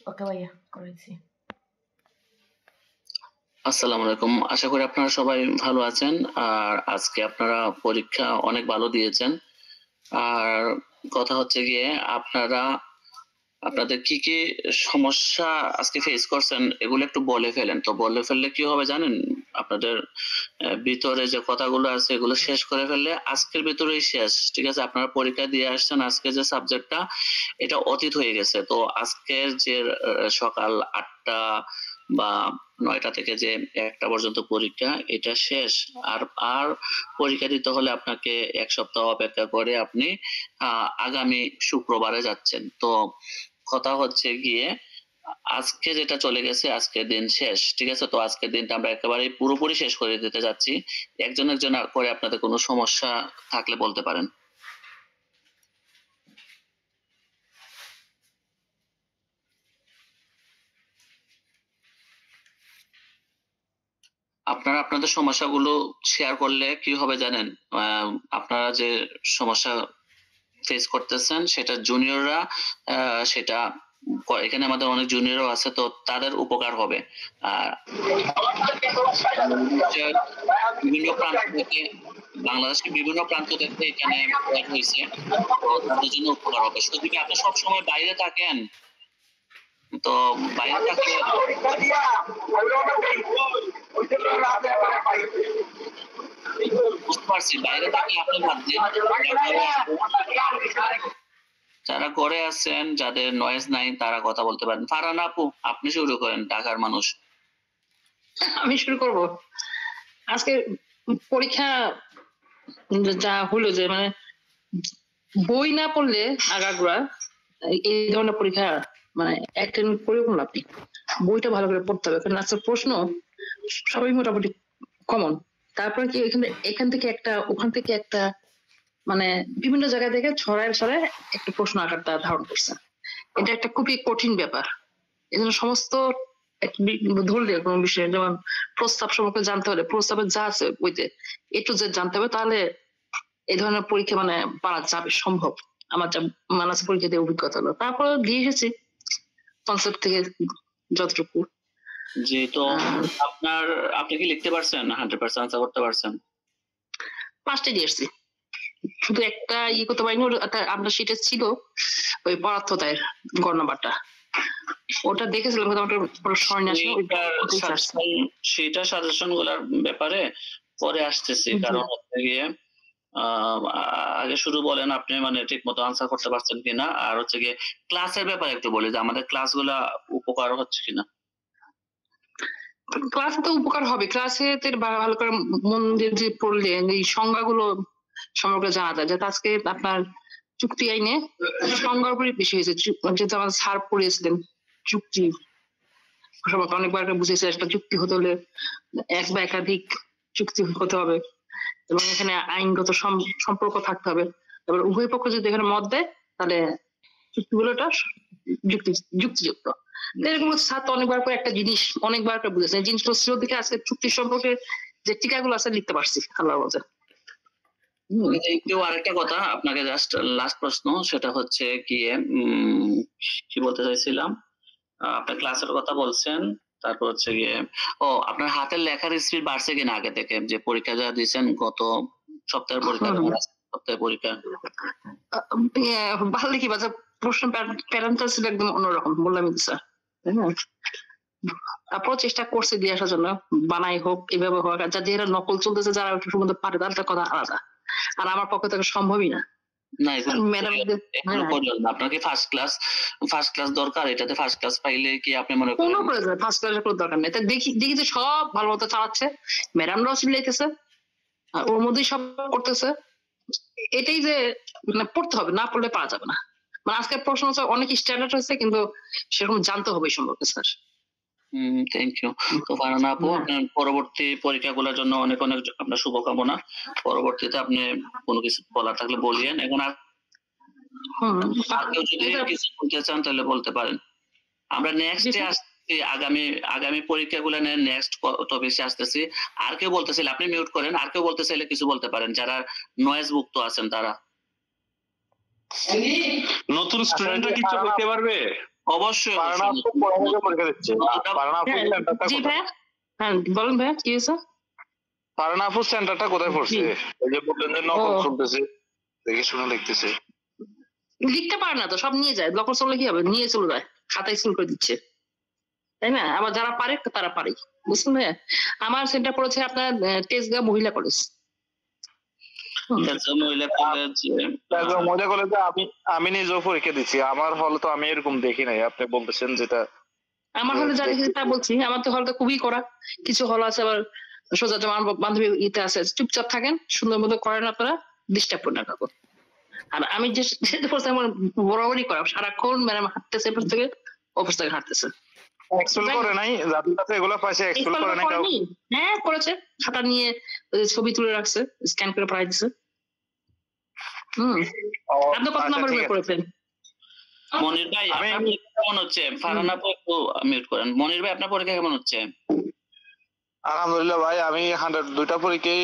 ওকে ভাইয়া করেছি। আসসালামু আলাইকুম, আশা করি আপনারা সবাই ভালো আছেন। আর আজকে আপনারা পরীক্ষা অনেক ভালো দিয়েছেন। আর কথা হচ্ছে গিয়ে আপনাদের কি কি সমস্যা আজকে ফেস করছেন এগুলো একটু বলে ফেলেন। তো বলে ফেললে কি হবে জানেন, আপনাদের ভিতরে যে কথাগুলো আছে এগুলো শেষ করে ফেললে আজকের ভিতরেই শেষ। ঠিক আছে, আপনারা পরীক্ষা দিয়ে আসছেন, আজকে যে সাবজেক্টটা এটা অতীত হয়ে গেছে। তো আজকের যে সকাল 8টা বা 9টা থেকে যে 1টা পর্যন্ত পরীক্ষা এটা শেষ। আর আর পরীক্ষা দিতে হলে আপনাকে 1 সপ্তাহ অপেক্ষা করে আপনি আগামী শুক্রবারে যাচ্ছেন। তো কথা হচ্ছে গিয়ে আজকে যেটা চলে গেছে আজকের দিন শেষ। ঠিক আছে, তো আজকের দিনটা আমরা একেবারে পুরোপুরি শেষ করে দিতে যাচ্ছি। একজন করে আপনাদের কোনো সমস্যা থাকলে বলতে পারেন। আপনারা আপনাদের সমস্যাগুলো শেয়ার করলে কি হবে জানেন, আপনারা যে সমস্যা ফেস করতেছেন সেটা জুনিয়ররা সেটা এখানে আমাদের অনেক জুনিয়রও আছে, তো তাদের উপকার হবে। আর বিভিন্ন প্রান্ত থেকে বাংলাদেশের বিভিন্ন প্রান্ত থেকে এখানে হয়েছে, তো তাদের জন্য উপকার হবে। শুধু কি আপনি সবসময় বাইরে থাকেন? তো বাইরে থাকলে বুঝতে পারছি, বাইরে থাকলে আপনি বাদ দিন, যারা ঘরে আছেন যাদের নয়েজ নাই তারা কথা বলতে পারেন। ফারহানা আপু আপনি শুরু করেন, ঢাকার মানুষ। আমি শুরু করব। আজকে পরীক্ষা যা হলো যে মানে বই না পড়লে আগাগোড়া এই ধরনের পরীক্ষা মানে অ্যাটেন্ড করে কোনো লাভ নেই। বইটা ভালো করে পড়তে হবে, কারণ আজকের প্রশ্ন সবাই মোটামুটি কমন। তারপরে কি এখান থেকে একটা ওখান থেকে একটা মানে বিভিন্ন জায়গা থেকে ছড়ায় ছড়ায় একটা প্রশ্ন আকারটা ধারণ করছে। এটা একটা খুবই কঠিন ব্যাপার। এই জন্য সমস্ত ধরলে কোনো বিষয়ে যেমন প্রস্তাব সম্পর্কে জানতে হলে প্রস্তাবের যা আছে বইতে একটু যে জানতে হবে, তাহলে এই ধরনের পরীক্ষা মানে পারা যাবে, সম্ভব। আমার যা মানাস পরীক্ষা দিয়ে অভিজ্ঞতা হলো, তারপর দিয়ে এসেছি কনসেপ্ট থেকে যতটুকু। জি, তো আপনি কি লিখতে পারছেন? 100% আনসার করতে পারছেন? 5টা দিয়ে এসেছি, শুধু একটা করতে পারিনি। আমরা সেটা ছিল ওই পদার্থতায় গড় নাম্বারটা, ওটা দেখেছিলাম সেটা সাজেশন গুলার ব্যাপারে পরে আসতেছি। কারণ হচ্ছে গিয়ে আগে শুরু বলেন আপনি মানে ঠিক মতো আনসার করতে পারছেন কিনা, আর হচ্ছে গিয়ে ক্লাসের ব্যাপারে একটু বলি যে আমাদের ক্লাসগুলা উপকার হচ্ছে কিনা। ক্লাসে তো উপকার হবে, ক্লাসে ভালো করে মন দিয়ে পড়লে এই সংজ্ঞাগুলো সম্পর্কে জানা যায়। যাতে আজকে আপনার চুক্তি আইনে সংজ্ঞার উপরে বেশি হয়েছে, যেহেতু আমাদের স্যার পড়িয়েছিলেন চুক্তি সম্পর্কে অনেকবার বুঝেছে। একটা চুক্তি হতে হলে এক বা একাধিক চুক্তি হতে হবে এবং এখানে আইনগত সম্পর্ক থাকতে হবে। এবার উভয় পক্ষ যদি এখানে মত দেয় তাহলে চুক্তিগুলোটা যুক্তিযুক্ত। এরকম ছাত্র অনেকবার করে একটা জিনিস অনেকবার করে বুঝেছে, জিনিসটা ছিল দিকে আজকে চুক্তি সম্পর্কে যে টিকাগুলো আছে লিখতে পারছি আল্লাহ বলছে। কেউ আরেকটা কথা আপনাকে জাস্ট লাস্ট প্রশ্ন, সেটা হচ্ছে গিয়ে কি বলতে চাইছিলাম, আপনার ক্লাসের কথা বলছেন, তারপর হচ্ছে গিয়ে আপনার হাতের লেখার স্পিড বাড়ছে কিনা আগে থেকে? যে পরীক্ষা যা দিয়েছেন গত সপ্তাহের পরীক্ষা, সপ্তাহের পরীক্ষা ভালো কি বাজা প্রশ্ন প্যাটার্নটা ছিল একদম অন্যরকম, বললাম স্যার। তারপর চেষ্টা করছে দিয়ে আসার জন্য, বানাই হোক এভাবে হোক। আর যারা নকল চলতেছে যারা সম্বন্ধে পারে তাদের কথা আলাদা, আর আমার পক্ষে তো সম্ভবই না। আপনাকে ফার্স্ট ক্লাস দরকার, এটাতে ফার্স্ট ক্লাস পাইলে কি আপনি মনে করেন? কোনো প্রয়োজন ফার্স্ট ক্লাসের কোনো দরকার নেই। দেখি যে সব ভালো মতো চালাচ্ছে, ম্যাডামরাও চিল্লাইতেছে, ওর মধ্যেই সব করতেছে। এটাই যে মানে পড়তে হবে, না পড়লে পারা যাবে না। মানে আজকের প্রশ্ন অনেক স্ট্যান্ডার্ড হয়েছে, কিন্তু সেরকম জানতে হবে এই সম্পর্কে স্যার। Thank you. তো ফারহানা আপু, আপনার পরবর্তী পরীক্ষাগুলোর জন্য অনেক অনেক আপনার শুভকামনা। পরবর্তীতে আপনি কোনো কিছু বলার থাকলে বলিয়েন। এখন আর কেউ যদি কিছু বলতে চান তাহলে বলতে পারেন। আমরা নেক্সটে আসছি, আগামী পরীক্ষাগুলো নিয়ে নেক্সট টপিকে আসতেছি। আর কেউ বলতে চাইলে আপনি মিউট করেন, আর কেউ বলতে চাইলে কিছু বলতে পারেন যারা নয়েজ মুক্ত আছেন তারা। নতুন স্টুডেন্টরা কিছু বলতে পারবে? অবশ্যই পারানা আপু কোথা থেকে পরীক্ষা দিচ্ছে? পারানা আপু হ্যাঁ, সেন্টারটা জি কোথায়? ভাইয়া, হ্যাঁ বলেন ভাইয়া কি হয়েছে? পারানা আপু সেন্টারটা কোথায় পড়ছে? এই যে বললেন যে নকল ও। চলতেছে, দেখে শুনে লিখতেছে। লিখতে পারে না তো, সব নিয়ে যায়, নকল চললে কি হবে, নিয়ে চলে যায়, খাতায় সিল করে দিচ্ছে, তাই না? আবার যারা পারে তারা পারে, বুঝলেন ভাইয়া? আমার সেন্টার পড়েছে আপনার তেজগাঁও মহিলা কলেজ। তেজগাঁও মহিলা কলেজে তারপর মজা করে যে আমি নিজেও পরীক্ষা দিচ্ছি, আমার হল তো আমি এরকম দেখি নাই, আপনি বলতেছেন যেটা। আমার হলে যা দেখেছি তা বলছি, আমার তো হলটা খুবই কড়া, কিছু হল আছে আবার সোজা, যেমন আমার বান্ধবী ইতে আছে, চুপচাপ থাকেন, সুন্দর মতো করেন আপনারা, ডিস্টার্ব করেন না কাউকে। আর আমি যে যেটা করছি আমার বরাবরই করা, সারাক্ষণ ম্যাডাম হাঁটতেছে এপাশ থেকে অফিস থেকে হাঁটতেছে। এক্সেল করে নাই, যাদের কাছে এগুলো পাইছে এক্সেল করে নাই কাউ। করেনি? হ্যাঁ করেছে, খাতা নিয়ে ছবি তুলে রাখছে, স্ক্যান করে পাঠাই দিছে। আপনি কত নাম্বার করেছেন? মনির ভাই আপনার পরীক্ষা কেমন হচ্ছে? ফারহানা আপু একটু মিউট করেন। মনির ভাই আপনার পরীক্ষা কেমন হচ্ছে? আলহামদুলিল্লাহ ভাই, আমি 2টা পরীক্ষায়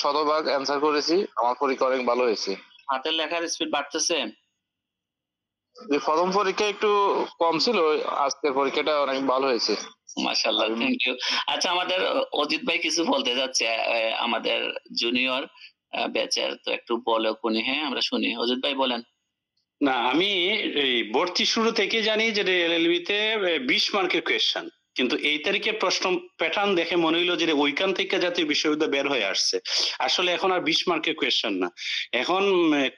শতভাগ অ্যান্সার করেছি, আমার পরীক্ষা অনেক ভালো হয়েছে। হাতের লেখার স্পিড বাড়তেছে? যে প্রথম পরীক্ষা একটু কম ছিল, আজকের পরীক্ষাটা অনেক ভালো হয়েছে। মাশাআল্লাহ, থ্যাংক ইউ। আচ্ছা, আমাদের অজিত ভাই কিছু বলতে যাচ্ছে, আমাদের জুনিয়র ব্যাচের, তো একটু বলে কোনি। হ্যাঁ, আমরা শুনি। অজিত ভাই বলেন। না, আমি এই ভর্তি শুরু থেকে জানি যে এলএলবি তে 20 মার্কের কোয়েশ্চেন, কিন্তু এই তারিখে প্রশ্ন প্যাটার্ন দেখে মনে হইলো যে ওইখান থেকে জাতীয় বিশ্ববিদ্যালয় বের হয়ে আসছে। আসলে এখন আর 20 মার্কের কোয়েশ্চেন না, এখন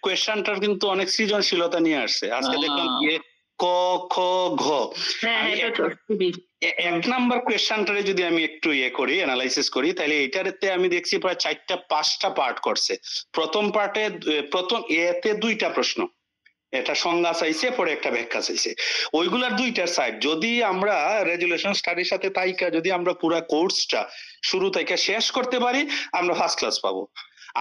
কোয়েশ্চেনটার কিন্তু অনেক সৃজনশীলতা নিয়ে আসছে। আজকে দেখলাম ক খ ঘ, এক নাম্বার কোয়েশ্চেনটারে যদি আমি একটু করি, অ্যানালাইসিস করি, তাহলে এইটাতে আমি দেখছি প্রায় 4টা পার্ট করছে। প্রথম পার্টে প্রথম এতে 2টা প্রশ্ন, এটা সংজ্ঞা চাইছে, পরে একটা ব্যাখ্যা চাইছে, ওইগুলার 2টার সাইড। যদি আমরা রেজুলেশন স্টাডির সাথে তাইকা যদি আমরা পুরো কোর্সটা শুরু থেকে শেষ করতে পারি, আমরা ফার্স্ট ক্লাস পাবো।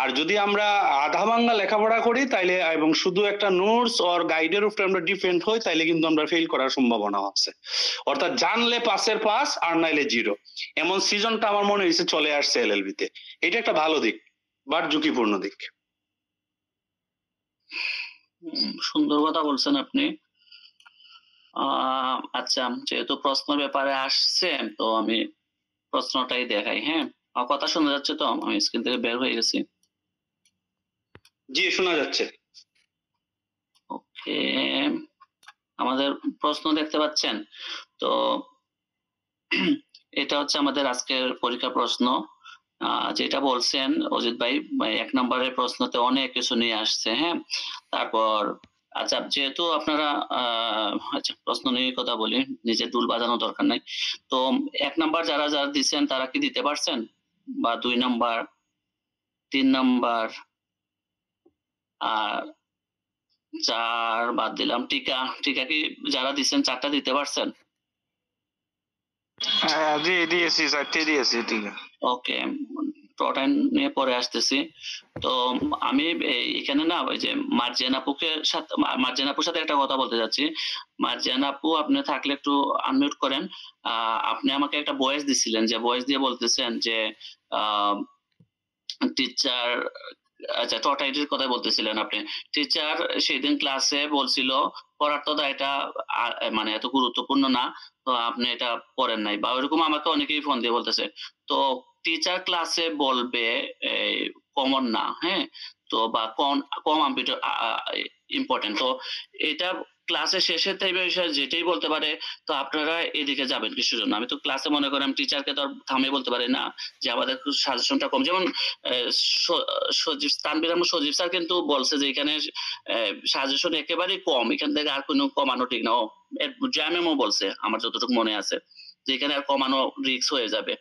আর যদি আমরা আধা ভাঙ্গা লেখাপড়া করি তাইলে, এবং শুধু একটা নোটস অর গাইডের উপরে আমরা ডিপেন্ড হই, তাইলে কিন্তু আমরা ফেল করার সম্ভাবনা আছে। অর্থাৎ জানলে পাসের পাস, আর নাইলে জিরো, এমন সিজনটা আমার মনে হয়েছে চলে আসছে এলএলবি তে। এটা একটা ভালো দিক, বাট ঝুঁকিপূর্ণ দিক। সুন্দর কথা বলছেন আপনি। আচ্ছা, যেহেতু প্রশ্ন ব্যাপারে আসছে, তো আমি প্রশ্নটাই দেখাই। হ্যাঁ, আমার কথা শোনা যাচ্ছে তো? আমি স্ক্রিন থেকে বের হয়ে গেছি। জি, শোনা যাচ্ছে। ওকে, আমাদের প্রশ্ন দেখতে পাচ্ছেন তো? এটা হচ্ছে আমাদের আজকের পরীক্ষা প্রশ্ন, যেটা বলছেন অজিত ভাই, 1 নম্বরের প্রশ্নতে অনেক কিছু নিয়ে আসছে। হ্যাঁ, তারপর আচ্ছা, যেহেতু আপনারা আচ্ছা, প্রশ্ন নিয়ে কথা বলি, নিজে ডুল বাজানো দরকার নাই। তো 1 নাম্বার যারা যারা দিচ্ছেন তারা কি দিতে পারছেন? বা 2 নাম্বার, 3 নাম্বার, আর 4 বাদ দিলাম। টিকা কি যারা দিচ্ছেন 4টা দিতে পারছেন? হ্যাঁ জি, দিয়েছি 4টে দিয়েছি। ঠিক আছে, ওকে, প্রোটাইন নিয়ে পরে আসতেছি। তো আমি এখানে না, ওই যে মার্জিয়ান আপুর সাথে একটা কথা বলতে যাচ্ছি। মার্জিয়ান আপু, আপনি থাকলে একটু আনমিউট করেন। আপনি আমাকে একটা ভয়েস দিছিলেন, যে ভয়েস দিয়ে বলতেছেন যে টিচার, আচ্ছা টোটাইটির কথা বলতেছিলেন আপনি। টিচার সেদিন ক্লাসে বলছিল পড়ার এটা মানে এত গুরুত্বপূর্ণ না, তো আপনি এটা পড়েন নাই, বা ওইরকম আমাকে অনেকেই ফোন দিয়ে বলতেছে। তো টিচার ক্লাসে বলবে কমন না, হ্যাঁ, তো বা কম কম্পিউটার ইম্পর্টেন্ট, তো এটা ক্লাসের শেষে যেটাই বলতে পারে। তো আপনারা এদিকে যাবেন কিসের জন্য? আমি তো ক্লাসে মনে করেন টিচারকে তো থামিয়ে বলতে পারি না যে আমাদের সাজেশনটা কম। যেমন সজীব তানভীর আহমেদ সজীব স্যার কিন্তু বলছে যে এখানে সাজেশন একেবারেই কম, এখান থেকে আর কোনো কমানো ঠিক না। জ্যামেমও বলছে, আমার যতটুকু মনে আছে, যে এখানে আর কমানো রিস্ক হয়ে যাবে।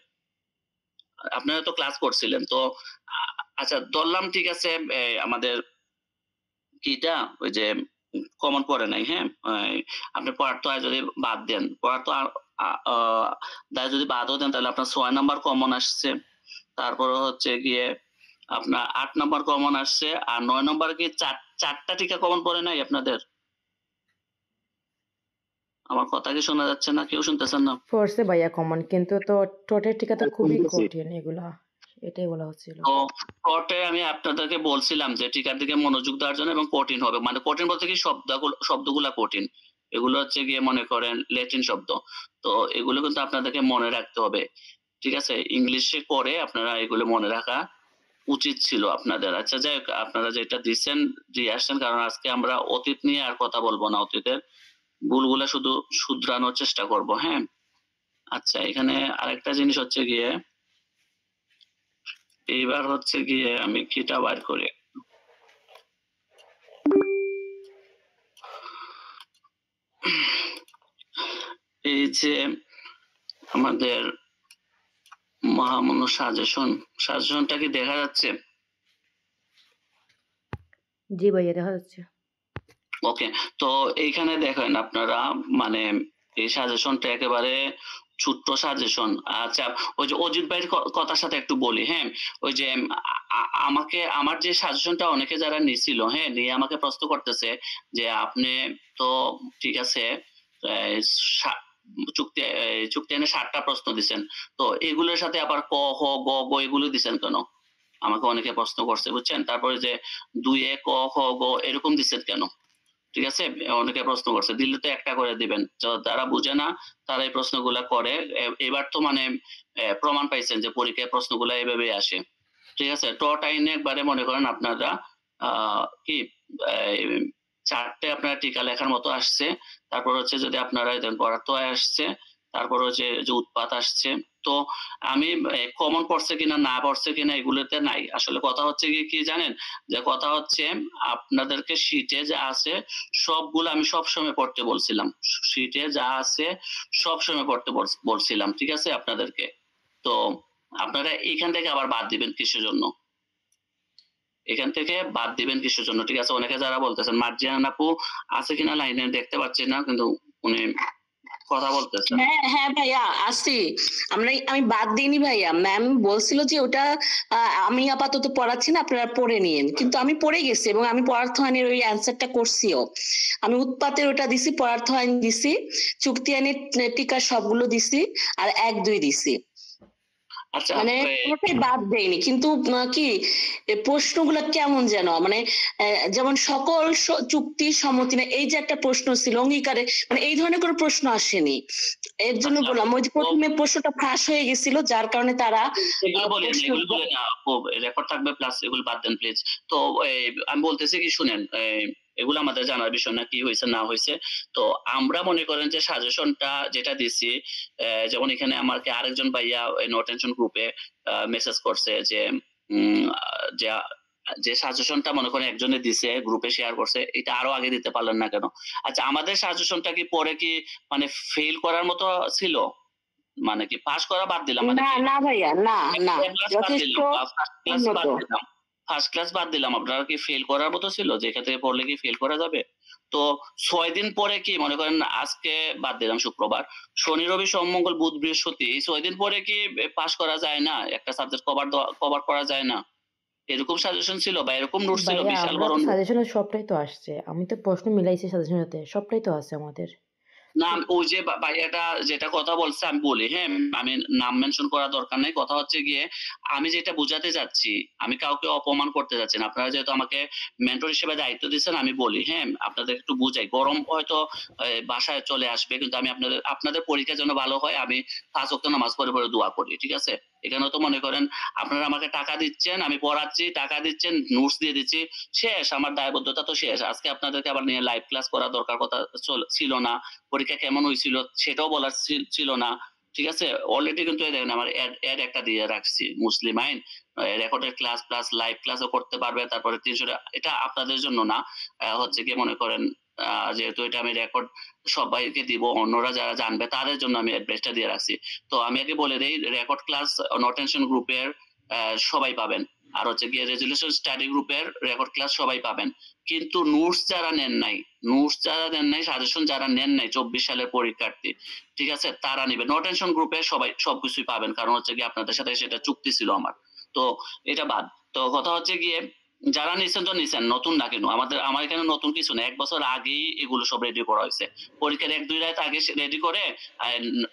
আপনারা তো ক্লাস করছিলেন তো। আচ্ছা, ধরলাম ঠিক আছে, আমাদের কিটা ওই যে কমন পড়ে নাই। হ্যাঁ, আপনি পড়ার তো যদি বাদ দেন, পড়ার তো যদি বাদও দেন, তাহলে আপনার 6 নাম্বার কমন আসছে। তারপর হচ্ছে গিয়ে আপনার 8 নাম্বার কমন আসছে, আর 9 নাম্বার কি 4টা টিকা কমন পড়ে নাই আপনাদের? আমার কথা কি শোনা যাচ্ছে না? কেউ শুনতেছেন না? পড়ছে ভাইয়া কমন, কিন্তু তো টোটের টিকা তো খুবই কঠিন, এগুলা এটাই বলা হচ্ছিল। তো টোটে আমি আপনাদেরকে বলছিলাম যে টিকার দিকে মনোযোগ দেওয়ার জন্য, এবং কঠিন হবে, মানে কঠিন বলতে কি শব্দগুলা কঠিন, এগুলো হচ্ছে গিয়ে মনে করেন ল্যাটিন শব্দ। তো এগুলো কিন্তু আপনাদেরকে মনে রাখতে হবে, ঠিক আছে? ইংলিশে করে আপনারা এগুলো মনে রাখা উচিত ছিল আপনাদের। আচ্ছা যাই হোক, আপনারা যেটা দিচ্ছেন দিয়ে আসছেন, কারণ আজকে আমরা অতীত নিয়ে আর কথা বলবো না, অতীতের ভুলগুলা শুধু শুধরানোর চেষ্টা করব, হ্যাঁ? আচ্ছা, এখানে আরেকটা জিনিস হচ্ছে গিয়ে, এইবার হচ্ছে গিয়ে আমি কিটা বার করি। এই যে আমাদের মহামান্য সাজেশনটা কি দেখা যাচ্ছে? জি ভাইয়া দেখা যাচ্ছে। ওকে, তো এইখানে দেখেন আপনারা, মানে এই সাজেশনটা একেবারে ছোট্ট সাজেশন। আচ্ছা, ওই যে অজিত ভাইয়ের কথার সাথে একটু বলি, হ্যাঁ? ওই যে আমাকে আমার যে সাজেশনটা অনেকে যারা নিছিল, হ্যাঁ, নিয়ে আমাকে প্রশ্ন করতেছে যে আপনি তো ঠিক আছে আহ, সা- চুক্তি এনে 7টা প্রশ্ন দিছেন, তো এগুলোর সাথে আবার ক খ গ গ এগুলো দিছেন কেন? আমাকে অনেকে প্রশ্ন করছে, বুঝছেন? তারপরে যে 2 ক খ গ এরকম দিচ্ছেন কেন? ঠিক আছে, অনেকে প্রশ্ন করছে, দিলে তো একটা করে দিবেন। তো যারা বুঝে না তারা এই প্রশ্নগুলা করে। এবার তো মানে প্রমাণ পাইছেন যে পরীক্ষায় প্রশ্নগুলা এভাবে আসে, ঠিক আছে? ট টাইনে একবারে মনে করেন আপনারা কি 4টে আপনার টিকা লেখার মতো আসছে, তারপর হচ্ছে যদি আপনারা পদার্থ আসছে, তারপর হচ্ছে যে উৎপাত আসছে। তো আমি কমন পড়ছে কিনা না পড়ছে কিনা এগুলোতে নাই, আসলে কথা হচ্ছে কি জানেন, যে কথা হচ্ছে আপনাদেরকে শীটে যা আছে সবগুলো আমি সবসময় পড়তে বলছিলাম, শীটে যা আছে সবসময় পড়তে বলছিলাম, ঠিক আছে আপনাদেরকে। তো আপনারা এখান থেকে আবার বাদ দিবেন কিসের জন্য, এখান থেকে বাদ দিবেন কিসের জন্য, ঠিক আছে? অনেকে যারা বলতেছেন মার্জিয়ান আপু আছে কিনা লাইনে দেখতে পাচ্ছি না, কিন্তু উনি কথা বলতেছেন। হ্যাঁ হ্যাঁ ভাইয়া আসি। আমি বাদ দিইনি ভাইয়া, ম্যাম বলছিল যে ওটা আমি আপাতত পড়াচ্ছি না, আপনারা পড়ে নিন, কিন্তু আমি পড়ে গেছি এবং আমি পদার্থ আইনের ওই অ্যান্সারটা করছিও। আমি উৎপাতের ওটা দিছি, পদার্থ আইন দিছি, চুক্তি আইনের টিকা সবগুলো দিছি, আর 1 2 দিছি, আচ্ছা, মানে কোনোটাই বাদ দেয়নি। কিন্তু কি প্রশ্নগুলো কেমন যেন, মানে যেমন সকল চুক্তি সম্মতি না, এই যে একটা প্রশ্ন ছিল অঙ্গীকারে, মানে এই ধরনের কোনো প্রশ্ন আসেনি। এর জন্য আচ্ছা, বললাম ওই যে প্রথমে প্রশ্নটা ফাঁস হয়ে গেছিল, যার কারণে তারা এগুলো বলেন না, এগুলো বলে না, রেকর্ড থাকবে, প্লাস এগুলো বাদ দেন প্লিজ। তো আমি বলতেছি কি শুনেন, এগুলো আমাদের জানার বিষয় না কি হয়েছে না হয়েছে। তো আমরা মনে করেন যে সাজেশনটা যেটা দিছি, যেমন এখানে আমাকে আরেকজন ভাইয়া নো টেনশন গ্রুপে মেসেজ করছে যে যে যে সাজেশনটা মনে করেন একজনে দিছে, গ্রুপে শেয়ার করছে, এটা আরো আগে দিতে পারলেন না কেন? আচ্ছা, আমাদের সাজেশনটা কি পরে কি মানে ফেল করার মতো ছিল? মানে কি পাস করা বাদ দিলাম, মানে না না ভাইয়া, না না, যথেষ্ট উন্নত। ফার্স্ট ক্লাস বাদ দিলাম, আপনারা কি ফেল করার মতো ছিল? যেখান থেকে পড়লে কি ফেল করা যাবে? তো 6 দিন পরে কি মনে করেন, আজকে বাদ দিলাম শুক্রবার, শনি রবি সোম মঙ্গল বুধ বৃহস্পতি, এই 6 দিন পরে কি পাস করা যায় না? একটা সাবজেক্ট কভার করা যায় না? এরকম সাজেশন ছিল বা এরকম নোট ছিল, ভাইয়া বিশাল আমরা বড় তো নোট। সাজেশনের সবটাই তো আসছে, আমি তো প্রশ্ন মিলাইছি সাজেশনের সাথে, সবটাই তো আছে আমাদের। না, ওই যে ভাইয়াটা যেটা কথা বলছে আমি বলি, হ্যাঁ, আমি নাম মেনশন করা দরকার নেই। কথা হচ্ছে গিয়ে আমি যেটা বুঝাতে যাচ্ছি, আমি কাউকে অপমান করতে যাচ্ছি না। আপনারা যেহেতু আমাকে মেন্টর হিসেবে দায়িত্ব দিচ্ছেন, আমি বলি, হ্যাঁ, আপনাদের একটু বুঝাই। গরম হয়তো বাসায় চলে আসবে, কিন্তু আমি আপনাদের পরীক্ষা যেন ভালো হয়, আমি 5 ওয়াক্ত নামাজ পড়ে পড়ে দোয়া করি, ঠিক আছে? এখানেও তো মনে করেন আপনারা আমাকে টাকা দিচ্ছেন, আমি পড়াচ্ছি, টাকা দিচ্ছেন, নোটস দিয়ে দিচ্ছি, শেষ, আমার দায়বদ্ধতা তো শেষ। আজকে আপনাদেরকে আবার নিয়ে লাইভ ক্লাস করা দরকার কথা ছিল না, পরীক্ষা কেমন হয়েছিল সেটাও বলার ছিল না, ঠিক আছে? অলরেডি কিন্তু দেখেন আমার অ্যাড একটা দিয়ে রাখছি, মুসলিম আইন রেকর্ডের ক্লাস প্লাস লাইভ ক্লাসও করতে পারবে। তারপরে 300 এটা আপনাদের জন্য না, হচ্ছে কি মনে করেন যেহেতু এটা আমি রেকর্ড সবাইকে দিব, অন্যরা যারা জানবে তাদের জন্য আমি অ্যাড্রেসটা দিয়ে রাখছি। তো আমি আগে বলে দেই, রেকর্ড ক্লাস নো টেনশন গ্রুপের সবাই পাবেন, আর হচ্ছে গিয়ে রেজুলেশন স্টাডি গ্রুপের রেকর্ড ক্লাস সবাই পাবেন। কিন্তু নোটস যারা নেন নাই, সাজেশন যারা নেন নাই 24 সালের পরীক্ষার্থী, ঠিক আছে, তারা নিবে। নো টেনশন গ্রুপে সবাই সবকিছুই পাবেন, কারণ হচ্ছে কি আপনাদের সাথে সেটা চুক্তি ছিল আমার। তো এটা বাদ। তো কথা হচ্ছে গিয়ে যারা নিছেন তো নিছেন, নতুন না কেন, আমার এখানে নতুন কিছু না, 1 বছর আগেই এগুলো সব রেডি করা হয়েছে। পরীক্ষার 1 2 রাত আগে রেডি করে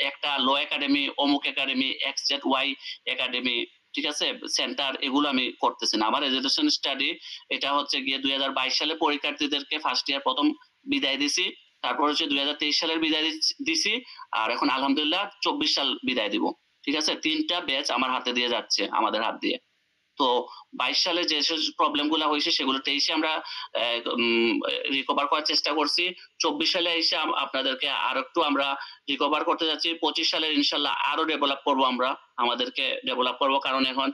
একটা ল একাডেমি, অমুক একাডেমি, XZY একাডেমি, ঠিক আছে, সেন্টার, এগুলো আমি করতেছি না। আমার এডুকেশন স্টাডি এটা হচ্ছে গিয়ে 2022 সালে পরীক্ষার্থীদেরকে ফার্স্ট ইয়ার প্রথম বিদায় দিছি, তারপর হচ্ছে 2023 সালের বিদায় দিছি, আর এখন আলহামদুলিল্লাহ 24 সাল বিদায় দিব। ঠিক আছে, 3টা ব্যাচ আমার হাতে দিয়ে যাচ্ছে, আমাদের হাত দিয়ে। তো 22 সালে যে প্রবলেম গুলা হয়েছে সেগুলো 23-এ আমরা রিকভার করার চেষ্টা করছি। 24 সালে এসে আপনাদেরকে আরো একটু আমরা রিকভার করতে যাচ্ছি। 25 সালের ইনশাল্লাহ আরো ডেভেলপ করবো আমরা, আমাদেরকে ডেভেলপ করবো, কারণ এখন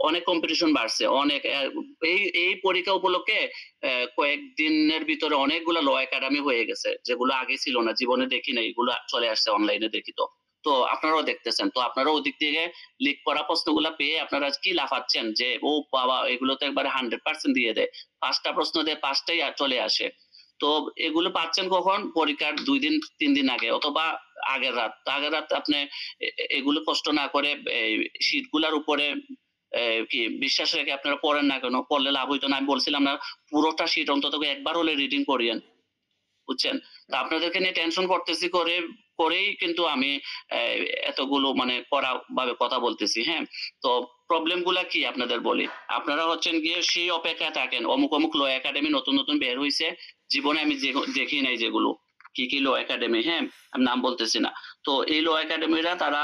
অনেক কম্পিটিশন বাড়ছে, অনেক এই পরীক্ষা উপলক্ষে কয়েকদিনের ভিতরে অনেকগুলো ল একাডেমি হয়ে গেছে, যেগুলো আগে ছিল না, জীবনে দেখি না, এগুলো চলে আসছে অনলাইনে দেখি। তো আপনারাও দেখতেছেন, তো আপনারা ওদিক থেকে লিক করা প্রশ্নগুলা পেয়ে আপনারা কি লাফাচ্ছেন যে ও বাবা এগুলো তো একবারে 100% দিয়ে দেয়, 5টা প্রশ্ন দেয় 5টাই চলে আসে। তো এগুলো পাচ্ছেন কখন? পরীক্ষার 2 দিন 3 দিন আগে, অথবা আগের রাত আপনি এগুলো কষ্ট না করে শীট গুলার উপরে কি বিশ্বাস রেখে আপনারা পড়েন না কেন, পড়লে লাভ হইতো না। আমি বলছিলাম না, পুরোটা শীট অন্তত একবার হলে রিডিং করিয়েন, বুঝছেন? তা আপনাদেরকে নিয়ে টেনশন করতেছি করেই কিন্তু আমি এতগুলো মানে কড়া ভাবে কথা বলতেছি। হ্যাঁ, তো প্রবলেম গুলা কি আপনাদের বলি। আপনারা হচ্ছেন গিয়ে সেই অপেক্ষায় থাকেন, অমুক ল একাডেমি নতুন বের হয়েছে, জীবনে আমি দেখি নাই যেগুলো, কি ল একাডেমি, হ্যাঁ আমি নাম বলতেছি না। তো এই ল একাডেমিরা তারা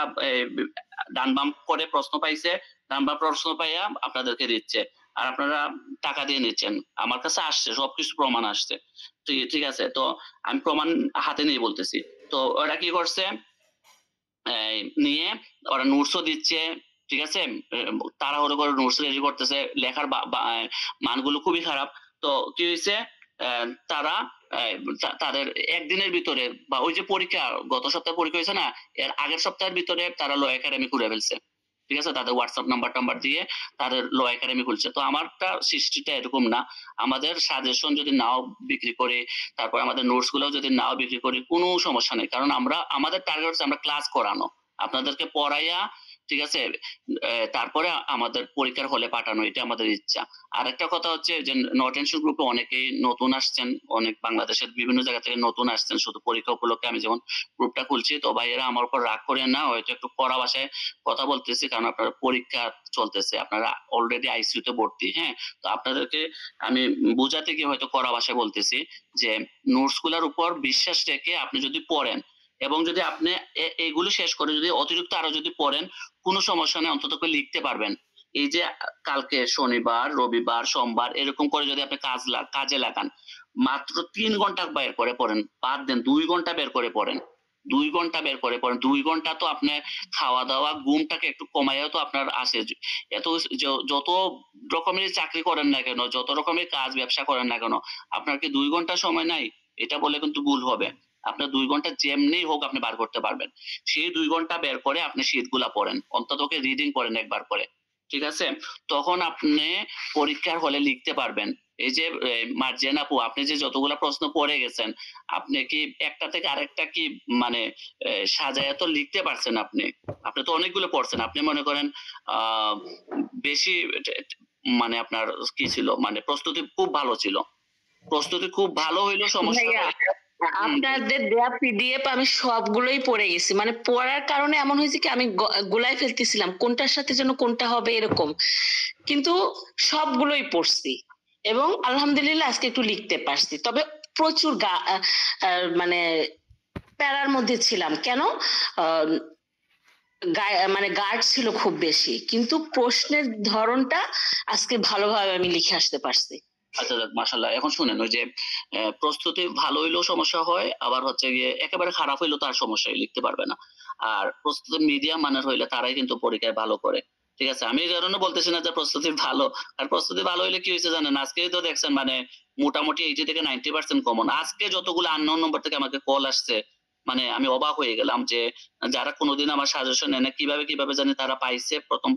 ডান বাম করে প্রশ্ন পাইছে, ডান বাম প্রশ্ন পাইয়া আপনাদেরকে দিচ্ছে, আর আপনারা টাকা দিয়ে নিচ্ছেন। আমার কাছে আসছে, সবকিছু প্রমাণ আসছে। ঠিক আছে, তো আমি প্রমাণ হাতে নিয়ে বলতেছি। তো ওরা কি করছে, নিয়ে ওরা নোটসও দিচ্ছে, ঠিক আছে, তাড়াহুড়ো করে নোটস রেডি করতেছে, লেখার মানগুলো খুবই খারাপ। তো কি হয়েছে, তারা তাদের একদিনের ভিতরে, বা ওই যে পরীক্ষা গত সপ্তাহে পরীক্ষা হয়েছে না, এর আগের সপ্তাহের ভিতরে তারা ল একাডেমি খুলে ফেলছে। ঠিক আছে, তাদের হোয়াটসঅ্যাপ নাম্বার দিয়ে তাদের ল একাডেমি খুলছে। তো আমারটা সৃষ্টিটা এরকম না, আমাদের সাজেশন যদি নাও বিক্রি করি, তারপর আমাদের নোটস গুলো যদি নাও বিক্রি করি, কোনো সমস্যা নেই, কারণ আমাদের টার্গেট হচ্ছে আমরা ক্লাস করানো, আপনাদেরকে পড়াইয়া, ঠিক আছে, তারপরে আমাদের পরীক্ষার হলে পাঠানো, এটা আমাদের ইচ্ছা। আর একটা কথা হচ্ছে যে নটেনশন গ্রুপে অনেকেই নতুন আসছেন, অনেক বাংলাদেশের বিভিন্ন জায়গা থেকে নতুন আসছেন শুধু পরীক্ষা উপলক্ষে আমি যখন গ্রুপটা খুলছি। তো ভাইয়েরা আমার উপর রাগ করেন না, হয়তো একটু কড়া ভাষায় কথা বলতেছি, কারণ আপনার পরীক্ষা চলতেছে, আপনারা অলরেডি আইসিইউতে ভর্তি। হ্যাঁ, তো আপনাদেরকে আমি বোঝাতে গিয়ে হয়তো কড়া ভাষায় বলতেছি যে নোটস গুলার উপর বিশ্বাস রেখে আপনি যদি পড়েন, এবং যদি আপনি এইগুলো শেষ করে যদি অতিরিক্ত আরো যদি পড়েন, কোনো সমস্যা নেই, অন্তত লিখতে পারবেন। এই যে কালকে শনিবার, রবিবার, সোমবার এরকম করে যদি আপনি কাজে লাগান, মাত্র 3 ঘন্টা বের করে পড়েন, বাদ দেন 2 ঘন্টা বের করে পড়েন, 2 ঘন্টা বের করে পড়েন, 2 ঘন্টা তো আপনার খাওয়া দাওয়া ঘুমটাকে একটু কমাইও তো আপনার আসে। এত যত রকমের চাকরি করেন না কেন, যত রকমের কাজ ব্যবসা করেন না কেন, আপনার কি 2 ঘন্টা সময় নাই? এটা বলে কিন্তু ভুল হবে। আপনার 2 ঘন্টা যেমনি হোক আপনি বার করতে পারবেন। সেই 2 ঘন্টা বের করে আপনি শীট গুলা পড়েন, অন্তত রিডিং করেন একবার করে, ঠিক আছে? তখন আপনি পরীক্ষার হলে লিখতে পারবেন। এই যে মার্জিয়ান আপু, আপনি যে যতগুলা প্রশ্ন পড়ে গেছেন, আপনি কি একটা থেকে আরেকটা কি মানে সাজায় তো লিখতে পারছেন? আপনি তো অনেকগুলো পড়ছেন, আপনি মনে করেন বেশি মানে আপনার কি ছিল, মানে প্রস্তুতি খুব ভালো ছিল, প্রস্তুতি খুব ভালো হইলো সমস্যা ভাইয়া, আপনাদের দেয়া পিডিএফ আমি সবগুলোই পড়ে গেছি, মানে পড়ার কারণে এমন হয়েছে কি আমি গোলায় ফেলতেছিলাম কোনটার সাথে যেন কোনটা হবে এরকম, কিন্তু সবগুলোই পড়ছি এবং আলহামদুলিল্লাহ আজকে একটু লিখতে পারছি। তবে প্রচুর মানে প্যারার মধ্যে ছিলাম, কেন মানে গার্ড ছিল খুব বেশি, কিন্তু প্রশ্নের ধরনটা আজকে ভালোভাবে আমি লিখে আসতে পারছি। আচ্ছা মাশাআল্লাহ। এখন শুনেন, ওই যে প্রস্তুতি ভালো হইলেও সমস্যা হয়, আবার হচ্ছে গিয়ে একেবারে খারাপ হইলেও তার সমস্যায় লিখতে পারবে না। আর প্রস্তুতি মিডিয়াম মানের হইলে তারাই কিন্তু পরীক্ষায় ভালো করে, ঠিক আছে? আমি এই কারণে বলতেছি না যে প্রস্তুতি ভালো, আর প্রস্তুতি ভালো হইলে কি হয়েছে জানেন, আজকে তো দেখছেন মানে মোটামুটি 80 থেকে 90% কমন। আজকে যতগুলো আননোন নম্বর থেকে আমাকে কল আসছে, মানে আমি অবাক হয়ে গেলাম যে যারা কোনোদিন আমার সাজেশন নেয় না, কিভাবে জানি তারা পাইছে প্রথম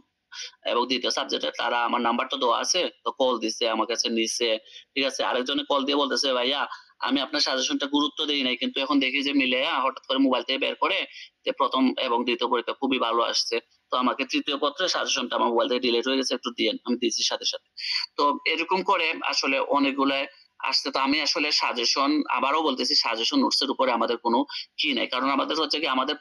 এবং দ্বিতীয় সাবজেক্টে, তারা আমার নাম্বার তো দেওয়া আছে, তো কল দিছে, আমার কাছে নিছে, ঠিক আছে? আরেকজনে কল দিয়ে বলতেছে, ভাইয়া আমি আপনার সাজেশনটা গুরুত্ব দেই নাই, কিন্তু এখন দেখি যে মিলে হঠাৎ করে মোবাইল থেকে বের করে যে প্রথম এবং দ্বিতীয় পরীক্ষা খুবই ভালো আসছে, তো আমাকে তৃতীয় পত্রে সাজেশনটা আমার মোবাইল থেকে ডিলিট হয়ে গেছে, একটু দিয়েন। আমি দিয়েছি সাথে সাথে। তো এরকম করে আসলে অনেকগুলো আসছে। তো আমি আসলে সাজেশন, আবারও বলতেছি, সাজেশন নোটস এর উপরে আমাদের কোনো কি নাই, কারণ আমাদের হচ্ছে কি আমাদের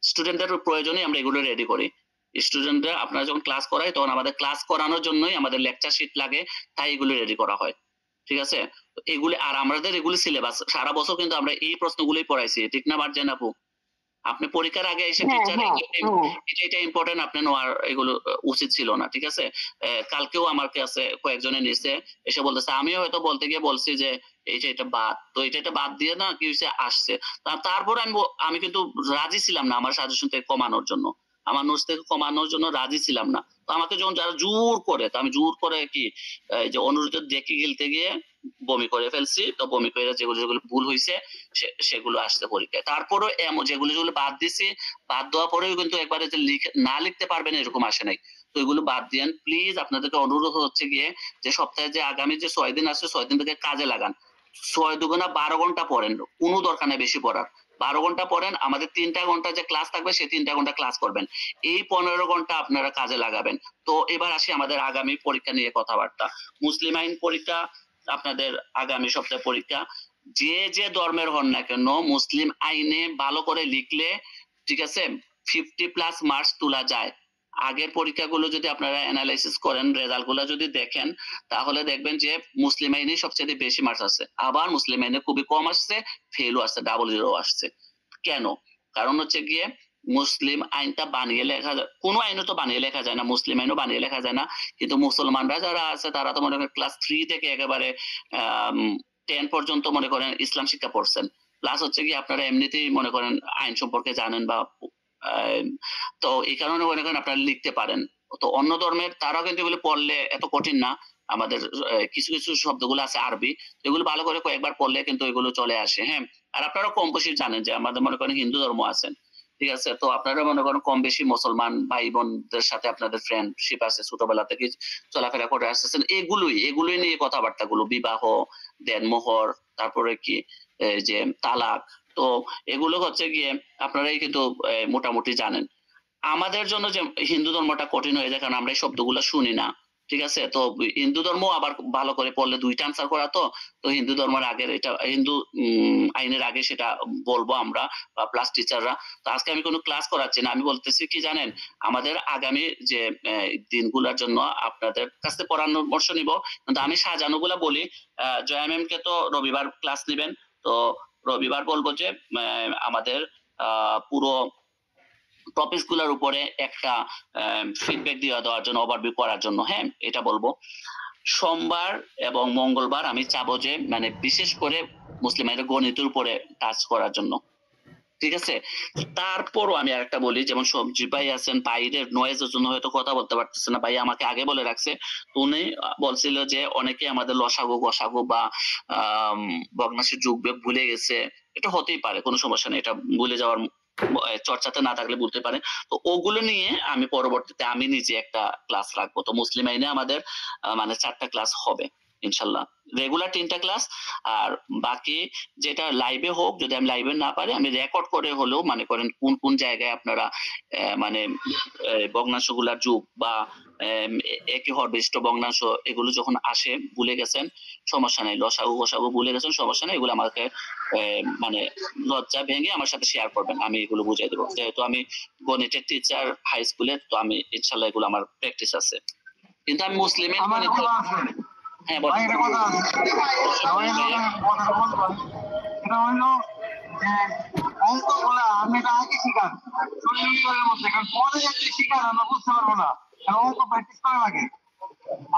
স্টুডেন্টদের প্রয়োজনে আমরা এগুলো রেডি করি। স্টুডেন্টরা আপনারা যখন ক্লাস করাই, তখন আমাদের ক্লাস করানোর জন্যই আমাদের লেকচার শিট লাগে, তাই এগুলো রেডি করা হয়, ঠিক আছে? তো এগুলি আর আমাদের এগুলি সিলেবাস সারা বছর কিন্তু আমরা এই প্রশ্নগুলোই পড়াইছি, ঠিক না মার্জান আপু? আপনি পরীক্ষার আগে এসে হ্যাঁ টিচার হ্যাঁ হ্যাঁ এটা ইম্পর্টেন্ট আপনি নেওয়ার এগুলো উচিত ছিল না, ঠিক আছে? কালকেও আমার কাছে কয়েকজনে নিছে, এসে বলতেছে আমিও হয়তো বলতে গিয়ে বলছি যে এটা বাদ, তো এটা বাদ দিয়ে না কি হয়েছে আসছে। তারপরে আমি কিন্তু রাজি ছিলাম না আমার সাজেশন থেকে কমানোর জন্য, আমার নোটস থেকে কমানোর জন্য রাজি ছিলাম না। তো আমাকে যখন যারা জোর করে, তো আমি জোর করে কি যে অনুরোধ দেখে গেলতে গিয়ে বমি করে ফেলছি। তো বমি করে যেগুলো যেগুলো ভুল হয়েছে সেগুলো আসছে পরীক্ষায়। তারপরেও যেগুলো যেগুলো বাদ দিছি, বাদ দেওয়ার পরেও কিন্তু একবারে যে না লিখতে পারবেন এরকম আসে নাই। তো এগুলো বাদ দিয়েন প্লিজ। আপনাদেরকে অনুরোধ হচ্ছে গিয়ে যে সপ্তাহে যে আগামী যে 6 দিন আছে 6 দিন থেকে কাজে লাগান। 6 দুগুণা 12 ঘন্টা পড়েন, কোনো দরকার নেই বেশি পড়ার। 12 ঘন্টা পড়েন, আমাদের 3টা ঘন্টা যে ক্লাস থাকবে সেই 3টা ঘন্টা ক্লাস করবেন। এই 15 ঘন্টা আপনারা কাজে লাগাবেন। তো এবার আসি আমাদের আগামী পরীক্ষা নিয়ে কথাবার্তা। মুসলিম আইন পরীক্ষা আপনাদের আগামী সপ্তাহে পরীক্ষা। যে ধর্মের হন না কেন মুসলিম আইনে ভালো করে লিখলে, ঠিক আছে, 50+ মার্কস তোলা যায়। আগের পরীক্ষাগুলো যদি আপনারা অ্যানালাইসিস করেন, রেজাল্ট গুলো যদি দেখেন, তাহলে দেখবেন যে মুসলিম আইনে সবচেয়ে বেশি মার্কস আছে, আবার মুসলিম আইনে খুবই কম আসছে, ফেলও আসছে, 00 আসছে। কেন? কারণ হচ্ছে গিয়ে মুসলিম আইনটা বানিয়ে লেখা যায়, কোনো আইনও তো বানিয়ে লেখা যায় না, মুসলিম আইনও বানিয়ে লেখা যায় না। কিন্তু মুসলমানরা যারা আছে তারা তো মনে করেন ক্লাস 3 থেকে একেবারে 10 পর্যন্ত মনে করেন ইসলাম শিক্ষা পড়ছেন। প্লাস হচ্ছে কি আপনারা এমনিতেই মনে করেন আইন সম্পর্কে জানেন বা তো এই কারণে মনে করেন আপনারা লিখতে পারেন। তো অন্য ধর্মের তারাও কিন্তু এগুলো পড়লে এত কঠিন না। আমাদের কিছু কিছু শব্দগুলো আছে আরবি, এগুলো ভালো করে কয়েকবার পড়লে কিন্তু এগুলো চলে আসে। হ্যাঁ, আর আপনারা কম বেশি জানেন যে আমাদের মনে করেন হিন্দু ধর্ম আছেন, ঠিক আছে? তো আপনারা মনে করেন কম বেশি মুসলমান ভাই বোনদের সাথে আপনাদের ফ্রেন্ডশিপ আছে, ছোটবেলা থেকে চলাফেরা করে আসতেছেন। এগুলোই নিয়ে কথাবার্তাগুলো, বিবাহ, দেনমোহর, তারপরে কি যে তালাক, তো এগুলো হচ্ছে গিয়ে আপনারাই কিন্তু মোটামুটি জানেন। আমাদের জন্য যে হিন্দু ধর্মটা কঠিন হয়ে যায় কারণ আমরা এই শব্দগুলো শুনি না, ঠিক আছে? তো হিন্দু ধর্ম আবার ভালো করে পড়লে 2টা আনসার করা, তো হিন্দু ধর্মের আগের এটা হিন্দু আইনের আগে সেটা বলবো আমরা বা প্লাস টিচাররা। তো আজকে আমি কোনো ক্লাস করাচ্ছি না, আমি বলতেছি কি জানেন, আমাদের আগামী যে দিনগুলোর জন্য আপনাদের কাছে পরামর্শ নিব। কিন্তু আমি সাজানোগুলা বলি, জয়া ম্যামকে তো রবিবার ক্লাস নেবেন, তো রবিবার বলবো যে আমাদের পুরো টপিকস গুলোর উপরে একটা ফিডব্যাক দেওয়ার জন্য, ওভারভিউ করার জন্য, হ্যাঁ এটা বলবো। সোমবার এবং মঙ্গলবার আমি চাবো যে মানে বিশেষ করে মুসলিমের গণিতের উপরে টাচ করার জন্য, ঠিক আছে? তারপরও আমি আরেকটা বলি, যেমন সবজি ভাই আছেন বাইরের নয়েজের জন্য হয়তো কথা বলতে পারতেছে না, ভাই আমাকে আগে বলে রাখছে। উনি বলছিল যে অনেকে আমাদের লসাগু গসাগু বা ভগ্নাংশের যোগ বিয়োগ ভুলে গেছে। এটা হতেই পারে, কোনো সমস্যা নেই, এটা ভুলে যাওয়ার চর্চাতে না থাকলে বলতে পারে। তো ওগুলো নিয়ে আমি পরবর্তীতে আমি নিজে একটা ক্লাস রাখবো। তো মুসলিম আইনে আমাদের মানে 4টা ক্লাস হবে ইনশাল্লাহ, রেগুলার 3টা ক্লাস। আর বাকি যেটা লাইভে হোক, যদি আমি লাইভে না পারি আমি রেকর্ড করে হলেও মনে করেন কোন কোন জায়গায় আপনারা মানে ভগ্নাংশ গুলার যুগ বা একই হর বিশিষ্ট ভগ্নাংশ এগুলো যখন আসে ভুলে গেছেন সমস্যা নাই, লসাগু গসাগু ভুলে গেছেন সমস্যা নাই, এগুলো আমাকে মানে লজ্জা ভেঙে আমার সাথে শেয়ার করবেন, আমি এগুলো বুঝিয়ে দেবো। যেহেতু আমি গণিতের টিচার হাই স্কুলে, তো আমি ইনশাল্লাহ এগুলো আমার প্র্যাকটিস আছে। কিন্তু আমি মুসলিমের গণিত, হ্যাঁ বলেন। এটা হইলো যে অঙ্কগুলা আপনি এটা আগে শিখান 40 মিনিটের মধ্যে, কারণ পরে যদি শিখান আমরা বুঝতে পারবো না, কারণ অঙ্ক প্র্যাকটিস করা লাগে।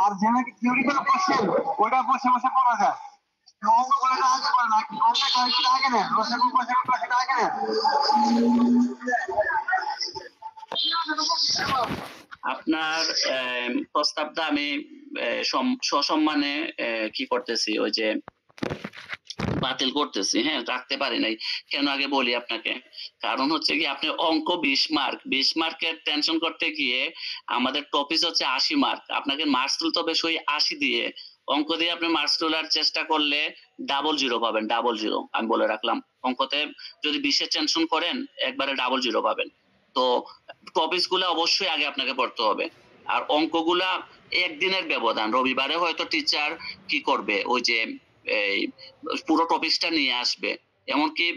আর যে নাকি থিওরিক্যাল কোশ্চেন ওইটা বসে বসে পড়া যায়, অঙ্কগুলো আগে পড়ে না, অঙ্কটা আগে নেন, রসাগু গসাগু সেটা আগে নেন। আপনার প্রস্তাবটা আমি সসম্মানে কি করতেছি, ওই যে বাতিল করতেছি। হ্যাঁ, রাখতে পারি নাই কেন আগে বলি আপনাকে। কারণ হচ্ছে কি আপনি অঙ্ক 20 মার্কের টেনশন করতে গিয়ে আমাদের টপিক হচ্ছে 80 মার্ক, আপনাকে মার্কস তুলতে হবে সেই 80 দিয়ে। অঙ্ক দিয়ে আপনি মার্কস তোলার চেষ্টা করলে 00 পাবেন, 00 আমি বলে রাখলাম। অঙ্কতে যদি 20-এর টেনশন করেন একবারে 00 পাবেন। তো টপিকস গুলা অবশ্যই আগে আপনাকে পড়তে হবে। আর অঙ্কগুলা একদিনের ব্যবধান, রবিবারে হয়তো টিচার কি করবে, ওই যে এই পুরো টপিকসটা নিয়ে আসবে, এমনকি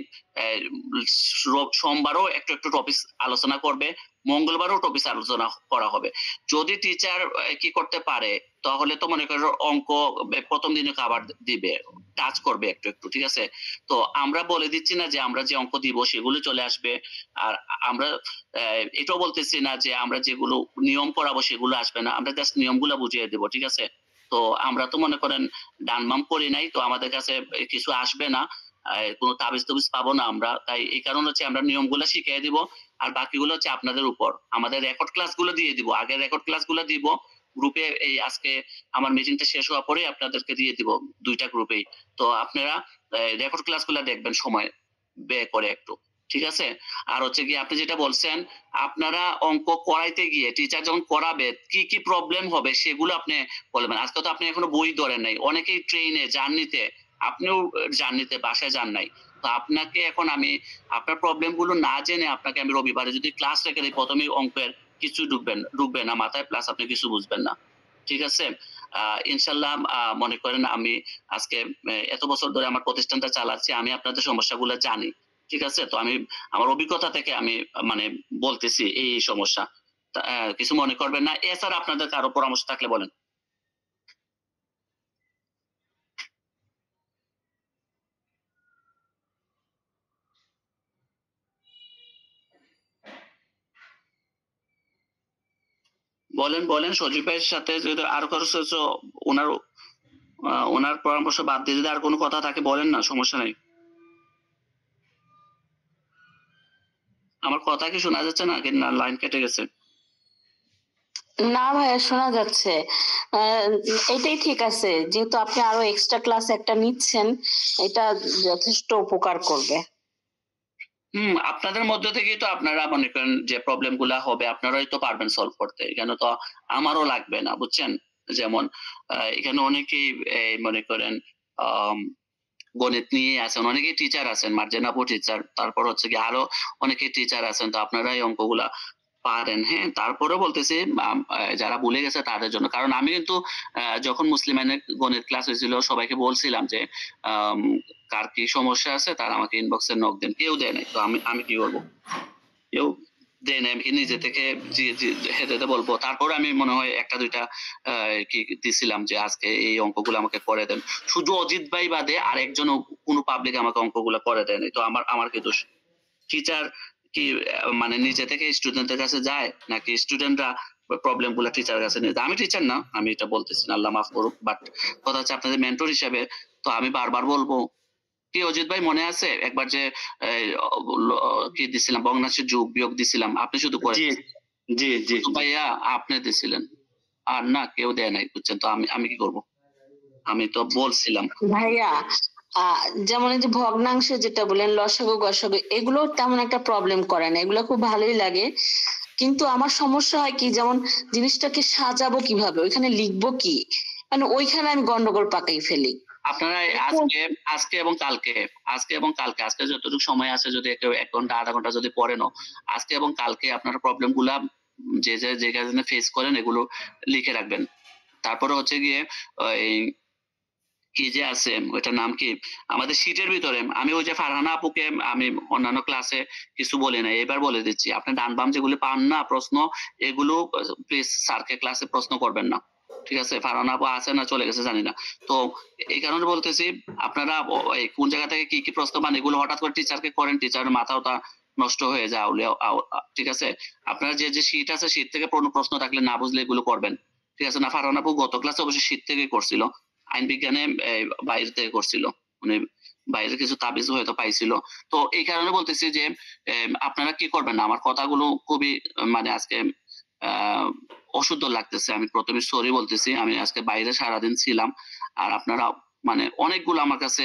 সোমবারও একটু একটু টপিক আলোচনা করবে, মঙ্গলবারও টপিক আলোচনা করা হবে। যদি টিচার কি করতে পারে তাহলে তো মনে করো অঙ্ক প্রথম দিনে খাবার দিবে, টাচ করবে একটু একটু, ঠিক আছে? তো আমরা বলে দিচ্ছি না যে আমরা যে অঙ্ক দিব সেগুলো চলে আসবে, আর আমরা এটাও বলতেছি না যে আমরা যেগুলো নিয়ম করাবো সেগুলো আসবে না, আমরা জাস্ট নিয়মগুলো বুঝিয়ে দেবো, ঠিক আছে? তো আমরা তো মনে করেন ডানবাম করি নাই, তো আমাদের কাছে কিছু আসবে না, কোনো তাবিজ টাবিজ পাবো না আমরা, তাই এই কারণে হচ্ছে আমরা নিয়মগুলো শিখিয়ে দিব, আর বাকিগুলো হচ্ছে আপনাদের উপর। আমাদের রেকর্ড ক্লাসগুলো দিয়ে দিব, আগে রেকর্ড ক্লাসগুলো দিব গ্রুপে, এই আজকে আমার মিটিংটা শেষ হওয়ার পরে আপনাদেরকে দিয়ে দিব 2টা গ্রুপেই। তো আপনারা রেকর্ড ক্লাসগুলো দেখবেন সময় ব্যয় করে একটু, ঠিক আছে? আর হচ্ছে কি আপনি যেটা বলছেন, আপনারা অঙ্ক করাইতে গিয়ে টিচার যখন করাবে কি কি প্রবলেম হবে সেগুলো আপনি বলবেন। আজকে তো আপনি এখনো বই ধরেন নাই, অনেকেই ট্রেনে জার্নিতে, আপনিও জার্নিতে বাসায় যান নাই, তো আপনাকে এখন আমি আপনার প্রবলেম গুলো না জেনে আপনাকে আমি রবিবারে যদি ক্লাস রেখে দিই, প্রথমে অঙ্কের কিছু ঢুকবে না মাথায়, প্লাস আপনি কিছু বুঝবেন না, ঠিক আছে? ইনশাল্লাহ মনে করেন আমি আজকে এত বছর ধরে আমার প্রতিষ্ঠানটা চালাচ্ছি, আমি আপনাদের সমস্যাগুলো জানি, ঠিক আছে? তো আমি আমার অভিজ্ঞতা থেকে আমি মানে বলতেছি এই সমস্যা, কিছু মনে করবেন না। এছাড়া আপনাদের কারো পরামর্শ থাকলে বলেন। বলেন বলেন, সজীব ভাইয়ের সাথে যদি আরো কারো সাথে ওনার ওনার পরামর্শ বাদ দিয়ে যদি আর কোনো কথা থাকে বলেন না, সমস্যা নেই। আমার কথা কি শোনা যাচ্ছে না, লাইন কেটে গেছে? না ভাইয়া, শোনা যাচ্ছে। এটাই ঠিক আছে, যেহেতু আপনি আরো এক্সট্রা ক্লাস একটা নিচ্ছেন, এটা যথেষ্ট উপকার করবে। আপনাদের মধ্যে থেকেই তো আপনারা মনে করেন যে প্রবলেম গুলা হবে আপনারাই তো পারবেন সলভ করতে, এখানে তো আমারও লাগবে না, বুঝছেন? যেমন এখানে অনেকেই মনে করেন গণিত নিয়ে আছেন, অনেকেই টিচার আছেন, মার্জেনাপু টিচার, তারপর হচ্ছে কি আরো অনেকেই টিচার আছেন, তো আপনারা এই অঙ্কগুলা পারেন। হ্যাঁ, তারপরেও বলতেছি যারা ভুলে গেছে তাদের জন্য, কারণ আমি কিন্তু যখন মুসলিম আইনের গণিত ক্লাস হয়েছিল সবাইকে বলছিলাম যে কার কি সমস্যা আছে তারা আমাকে ইনবক্সে নক দেন, কেউ দেয় নাই, তো আমি কি করবো? কেউ দেয় নাই, আমি কি নিজে থেকে হেঁটে বলবো? তারপরে আমি মনে হয় 1-2টা কি দিছিলাম যে আজকে এই অঙ্কগুলো আমাকে করে দেন, শুধু অজিত ভাই বাদে আর একজনও কোনো পাবলিক আমাকে অঙ্কগুলো করে দেয় নাই, তো আমার কি দোষ? টিচার কি মানে নিজে থেকে স্টুডেন্টের কাছে যায়, নাকি স্টুডেন্টরা প্রবলেম গুলো টিচারের কাছে নিয়ে যায়? আমি টিচার না, আমি এটা বলতেছি না, আল্লাহ মাফ করুক, বাট কথা হচ্ছে আপনাদের মেন্টর হিসেবে তো আমি বারবার বলবো। কি অজিত ভাই মনে আছে একবার যে কি দিছিলাম, ভগ্নাংশের যোগ বিয়োগ দিছিলাম, আপনি শুধু করে জি জি জি ভাইয়া আপনি দিছিলেন, আর না কেউ দেয় নাই, বুঝছেন? তো আমি কি করব? আমি তো বলছিলাম। ভাইয়া যেমন এই যে ভগ্নাংশ যেটা বলেন, লসাগু গসাগু, এগুলো তেমন একটা প্রবলেম করে না, এগুলো খুব ভালোই লাগে। কিন্তু আমার সমস্যা হয় কি, যেমন জিনিসটাকে সাজাবো কিভাবে, ওইখানে লিখবো কি, মানে ওইখানে আমি গন্ডগোল পাকাই ফেলি। আপনারা আজকে এবং কালকে আজকে যতটুকু সময় আছে, যদি কেউ 1 ঘন্টা 1/2 ঘন্টা যদি পড়েন, আজকে এবং কালকে আপনারা প্রবলেম গুলা যে কারণে ফেস করেন এগুলো লিখে রাখবেন। তারপরে হচ্ছে গিয়ে ওই কি যে আছে ওইটার নাম কি, আমাদের শীটের ভিতরে আমি ওই যে ফারহানা আপুকে আমি অন্যান্য ক্লাসে কিছু বলি না, এবার বলে দিচ্ছি, আপনি ডান বাম যেগুলো পান না প্রশ্ন, এগুলো প্লিজ স্যারকে ক্লাসে প্রশ্ন করবেন না, ঠিক আছে? ফারহানা আপু আছে না চলে গেছে জানি না, তো এই কারণে বলতেছি আপনারা কোন জায়গা থেকে কি কি প্রশ্ন পান এগুলো হঠাৎ করে টিচারকে করেন, টিচারের মাথা ওটা নষ্ট হয়ে যায়, ঠিক আছে? আপনারা যে শীট আছে শীট থেকে প্রশ্ন থাকলে না বুঝলে এগুলো করবেন, ঠিক আছে? না, ফারহানা আপু গত ক্লাসে অবশ্যই শীট থেকে করছিল, আইন বিজ্ঞানে বাইরে থেকে করছিল, মানে বাইরে কিছু তাবিজ হয়তো পাইছিল। তো এই কারণে বলতেছি যে আপনারা কি করবেন না, আমার কথাগুলো খুবই মানে আজকে অশুদ্ধ লাগতেছে, আমি প্রথমে সরি বলতেছি, আমি আজকে বাইরে সারাদিন ছিলাম, আর আপনারা মানে অনেকগুলো আমার কাছে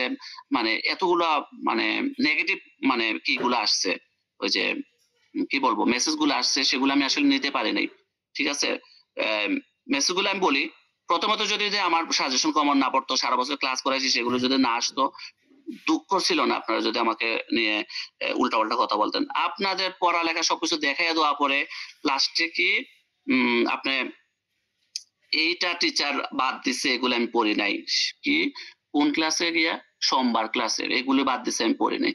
মানে এতগুলা মানে নেগেটিভ মানে কিগুলো আসছে, ওই যে কি বলবো মেসেজ গুলো আসছে, সেগুলো আমি আসলে নিতে পারি নাই, ঠিক আছে? মেসেজ গুলো আমি বলি, প্রথমত যদি আমার সাজেশন কমন না পড়তো, সারা বছর ক্লাস করাইছি সেগুলো যদি না আসতো, দুঃখ ছিল না আপনারা যদি আমাকে নিয়ে উল্টাপাল্টা কথা বলতেন। আপনাদের পড়ালেখা সবকিছু দেখাইয়া দেওয়া পরে লাস্টে কি আপনি এইটা টিচার বাদ দিছে, এগুলো আমি পড়ি নাই, কি কোন ক্লাসে গিয়া সোমবার ক্লাসে এগুলো বাদ দিছে, আমি পড়ি নাই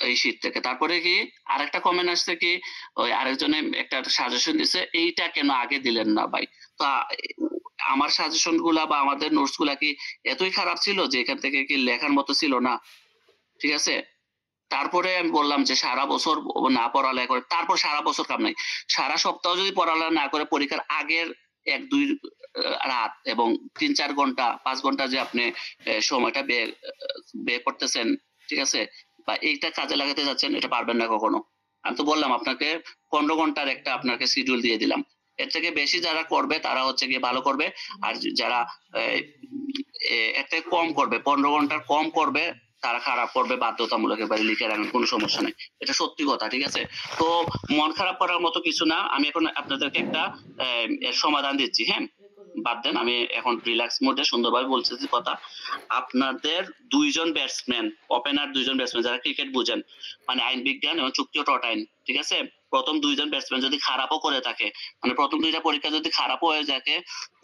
এই শীত থেকে। তারপরে কি আরেকটা কমেন্ট আসছে কি, ওই আরেকজনে একটা সাজেশন দিছে, এইটা কেন আগে দিলেন না ভাই? তো আমার সাজেশন গুলা বা আমাদের নোটস গুলা কি এতই খারাপ ছিল যে এখান থেকে কি লেখার মতো ছিল না? ঠিক আছে, তারপরে আমি বললাম যে সারা বছর না পড়ালেখা করে, তারপর সারা বছর কাম নাই, সারা সপ্তাহ যদি পড়ালেখা না করে পরীক্ষার আগের 1-2 রাত এবং 3-4 ঘন্টা 5 ঘন্টা যে আপনি সময়টা ব্যয় করতেছেন, ঠিক আছে, বা এইটা কাজে লাগাতে যাচ্ছেন, এটা পারবেন না কখনো। আমি তো বললাম আপনাকে 15 ঘন্টার একটা আপনাকে শিডিউল দিয়ে দিলাম। এর থেকে বেশি যারা করবে তারা হচ্ছে গিয়ে ভালো করবে, আর যারা এর থেকে কম করবে, 15 ঘন্টার কম করবে, তারা খারাপ করবে বাধ্যতামূলক, এবারে লিখে রাখেন, কোনো সমস্যা নেই, এটা সত্যি কথা। ঠিক আছে, তো মন খারাপ করার মতো কিছু না। আমি এখন আপনাদেরকে একটা এর সমাধান দিচ্ছি। হ্যাঁ, বাদ দেন, আমি এখন রিল্যাক্স মোডে সুন্দরভাবে বলতেছি কথা। আপনাদের 2 জন ব্যাটসম্যান, ওপেনার 2 জন ব্যাটসম্যান যারা ক্রিকেট বুঝেন, মানে আইন বিজ্ঞান এবং চুক্তি ও টট আইন, ঠিক আছে, প্রথম 2 জন ব্যাটসম্যান যদি খারাপও করে থাকে, মানে প্রথম 2টা পরীক্ষা যদি খারাপও হয়ে থাকে,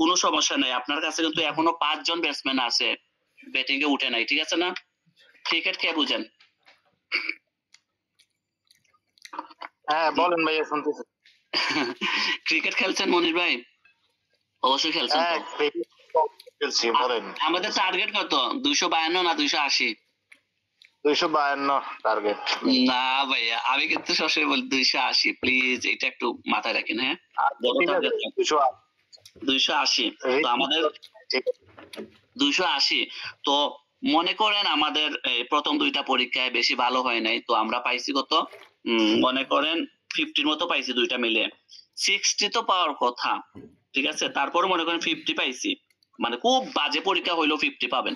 কোনো সমস্যা নেই। আপনার কাছে কিন্তু এখনো 5 জন ব্যাটসম্যান আছে, ব্যাটিং এ উঠে নাই, ঠিক আছে না? ক্রিকেট কে বুঝেন? হ্যাঁ বলেন ভাইয়া, শুনতেছি। ক্রিকেট খেলছেন মনির ভাই? অবশ্যই খেলছেন হ্যাঁ তো। খেলছি, বলেন। আমাদের টার্গেট কত? 252 না 280? 252 টার্গেট। না ভাইয়া, আমি কিন্তু সবসময় বলি 280, প্লিজ এটা একটু মাথায় রাখেন। হ্যাঁ, বড় টার্গেট 280। তো আমাদের 280, তো মনে করেন আমাদের প্রথম 2টা পরীক্ষায় বেশি ভালো হয় নাই, তো আমরা পাইছি কত, মনে করেন 50 মতো পাইছি 2টা মিলে। 60 তো পাওয়ার কথা, ঠিক আছে, তারপরে মনে করেন 50 পাইছি, মানে খুব বাজে পরীক্ষা হইলেও 50 পাবেন,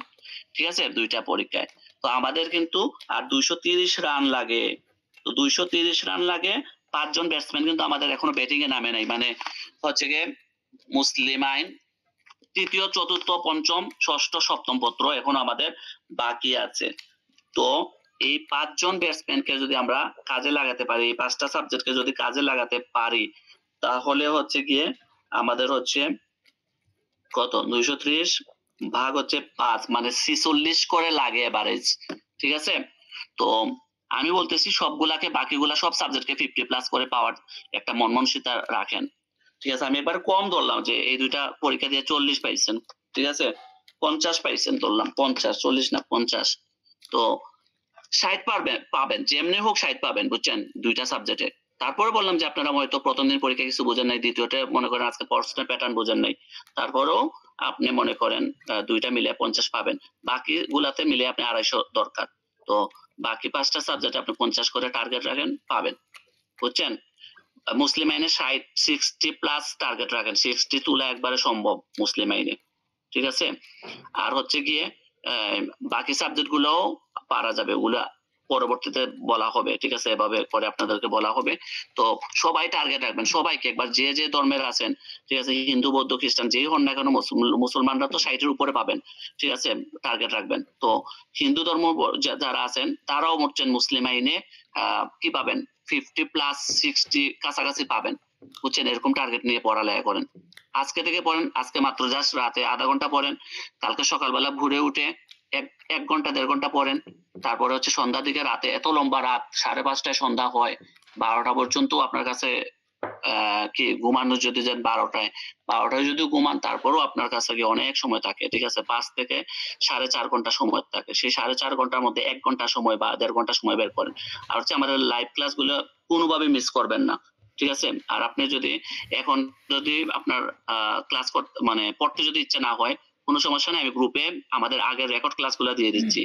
ঠিক আছে, 2টা পরীক্ষায়। তো আমাদের কিন্তু আর 230 রান লাগে, তো 230 রান লাগে। 5 জন ব্যাটসম্যান কিন্তু আমাদের এখনো ব্যাটিং এ নামে নাই, মানে হচ্ছে গিয়ে মুসলিম আইন 3য় 4র্থ 5ম 6ষ্ঠ 7ম পত্র এখন আমাদের বাকি আছে। তো এই 5 জন ব্যাটসম্যানকে যদি আমরা কাজে লাগাতে পারি, এই 5টা সাবজেক্টকে যদি কাজে লাগাতে পারি, তাহলে হচ্ছে গিয়ে আমাদের হচ্ছে কত, 230 ভাগ হচ্ছে 5, মানে 46 করে লাগে এভারেজ, ঠিক আছে। তো আমি বলতেছি সবগুলাকে, বাকিগুলা সব সাবজেক্টকে 50+ করে পাওয়ার একটা মন মানসিকতা রাখেন, ঠিক আছে। আমি এবার কম ধরলাম যে এই 2টা পরীক্ষা দিয়ে 40 পাইছেন, ঠিক আছে, 50 পাইছেন ধরলাম, 50, 40 না 50, তো 60 পাবেন, যেমনি হোক 60 পাবেন, বুঝছেন, 2টা সাবজেক্টে। তারপরে বললাম যে আপনারা হয়তো প্রথম দিন পরীক্ষা কিছু বোঝেন নাই, দ্বিতীয়তে মনে করেন আজকে প্রশ্নের প্যাটার্ন বোঝেন নাই, তারপরেও আপনি মনে করেন 2টা মিলে 50 পাবেন, বাকি গুলাতে মিলে আপনি 250 দরকার। তো বাকি 5টা সাবজেক্ট আপনি 50 করে টার্গেট রাখেন, পাবেন, বুঝছেন। মুসলিম আইনে 60+ টার্গেট রাখেন, 60 তোলা একবারে সম্ভব মুসলিম আইনে, ঠিক আছে। আর হচ্ছে গিয়ে বাকি সাবজেক্ট গুলোও পারা যাবে, ওগুলা পরবর্তীতে বলা হবে, ঠিক আছে, এভাবে করে আপনাদেরকে বলা হবে। তো সবাই টার্গেট রাখবেন, সবাইকে একবার, যে যে ধর্মের আছেন, ঠিক আছে, হিন্দু বৌদ্ধ খ্রিস্টান যেই হন না কেন, মুসলমানরা তো 60-এর উপরে পাবেন, ঠিক আছে, টার্গেট রাখবেন। তো হিন্দু ধর্ম যারা আছেন তারাও হচ্ছেন মুসলিম আইনে কি পাবেন, 50+ 60 কাছাকাছি পাবেন, বুঝছেন, এরকম টার্গেট নিয়ে পড়ালেখা করেন। আজকে থেকে পড়েন, আজকে মাত্র জাস্ট রাতে আধা ঘন্টা পড়েন, কালকে সকালবেলা ভোরে উঠে 1 ঘন্টা 1.5 ঘন্টা পড়েন, তারপরে হচ্ছে সন্ধ্যার দিকে, রাতে এত লম্বা রাত, 5:30টায় সন্ধ্যা হয়, 12টা পর্যন্ত আপনার কাছে কি ঘুমানো, যদি যান 12টায় যদি ঘুমান, তারপরও আপনার কাছে কি অনেক সময় থাকে, ঠিক আছে, 5 থেকে 4.5 ঘন্টা সময় থাকে। সেই 4.5 ঘন্টার মধ্যে 1 ঘন্টা সময় বা 1.5 ঘন্টা সময় বের করেন। আর হচ্ছে আমাদের লাইভ ক্লাস গুলো কোনোভাবে মিস করবেন না, ঠিক আছে। আর আপনি যদি এখন যদি আপনার ক্লাস করতে, মানে পড়তে যদি ইচ্ছে না হয়, কোনো সমস্যা নেই, আমি গ্রুপে আমাদের আগের রেকর্ড ক্লাসগুলো দিয়ে দিচ্ছি,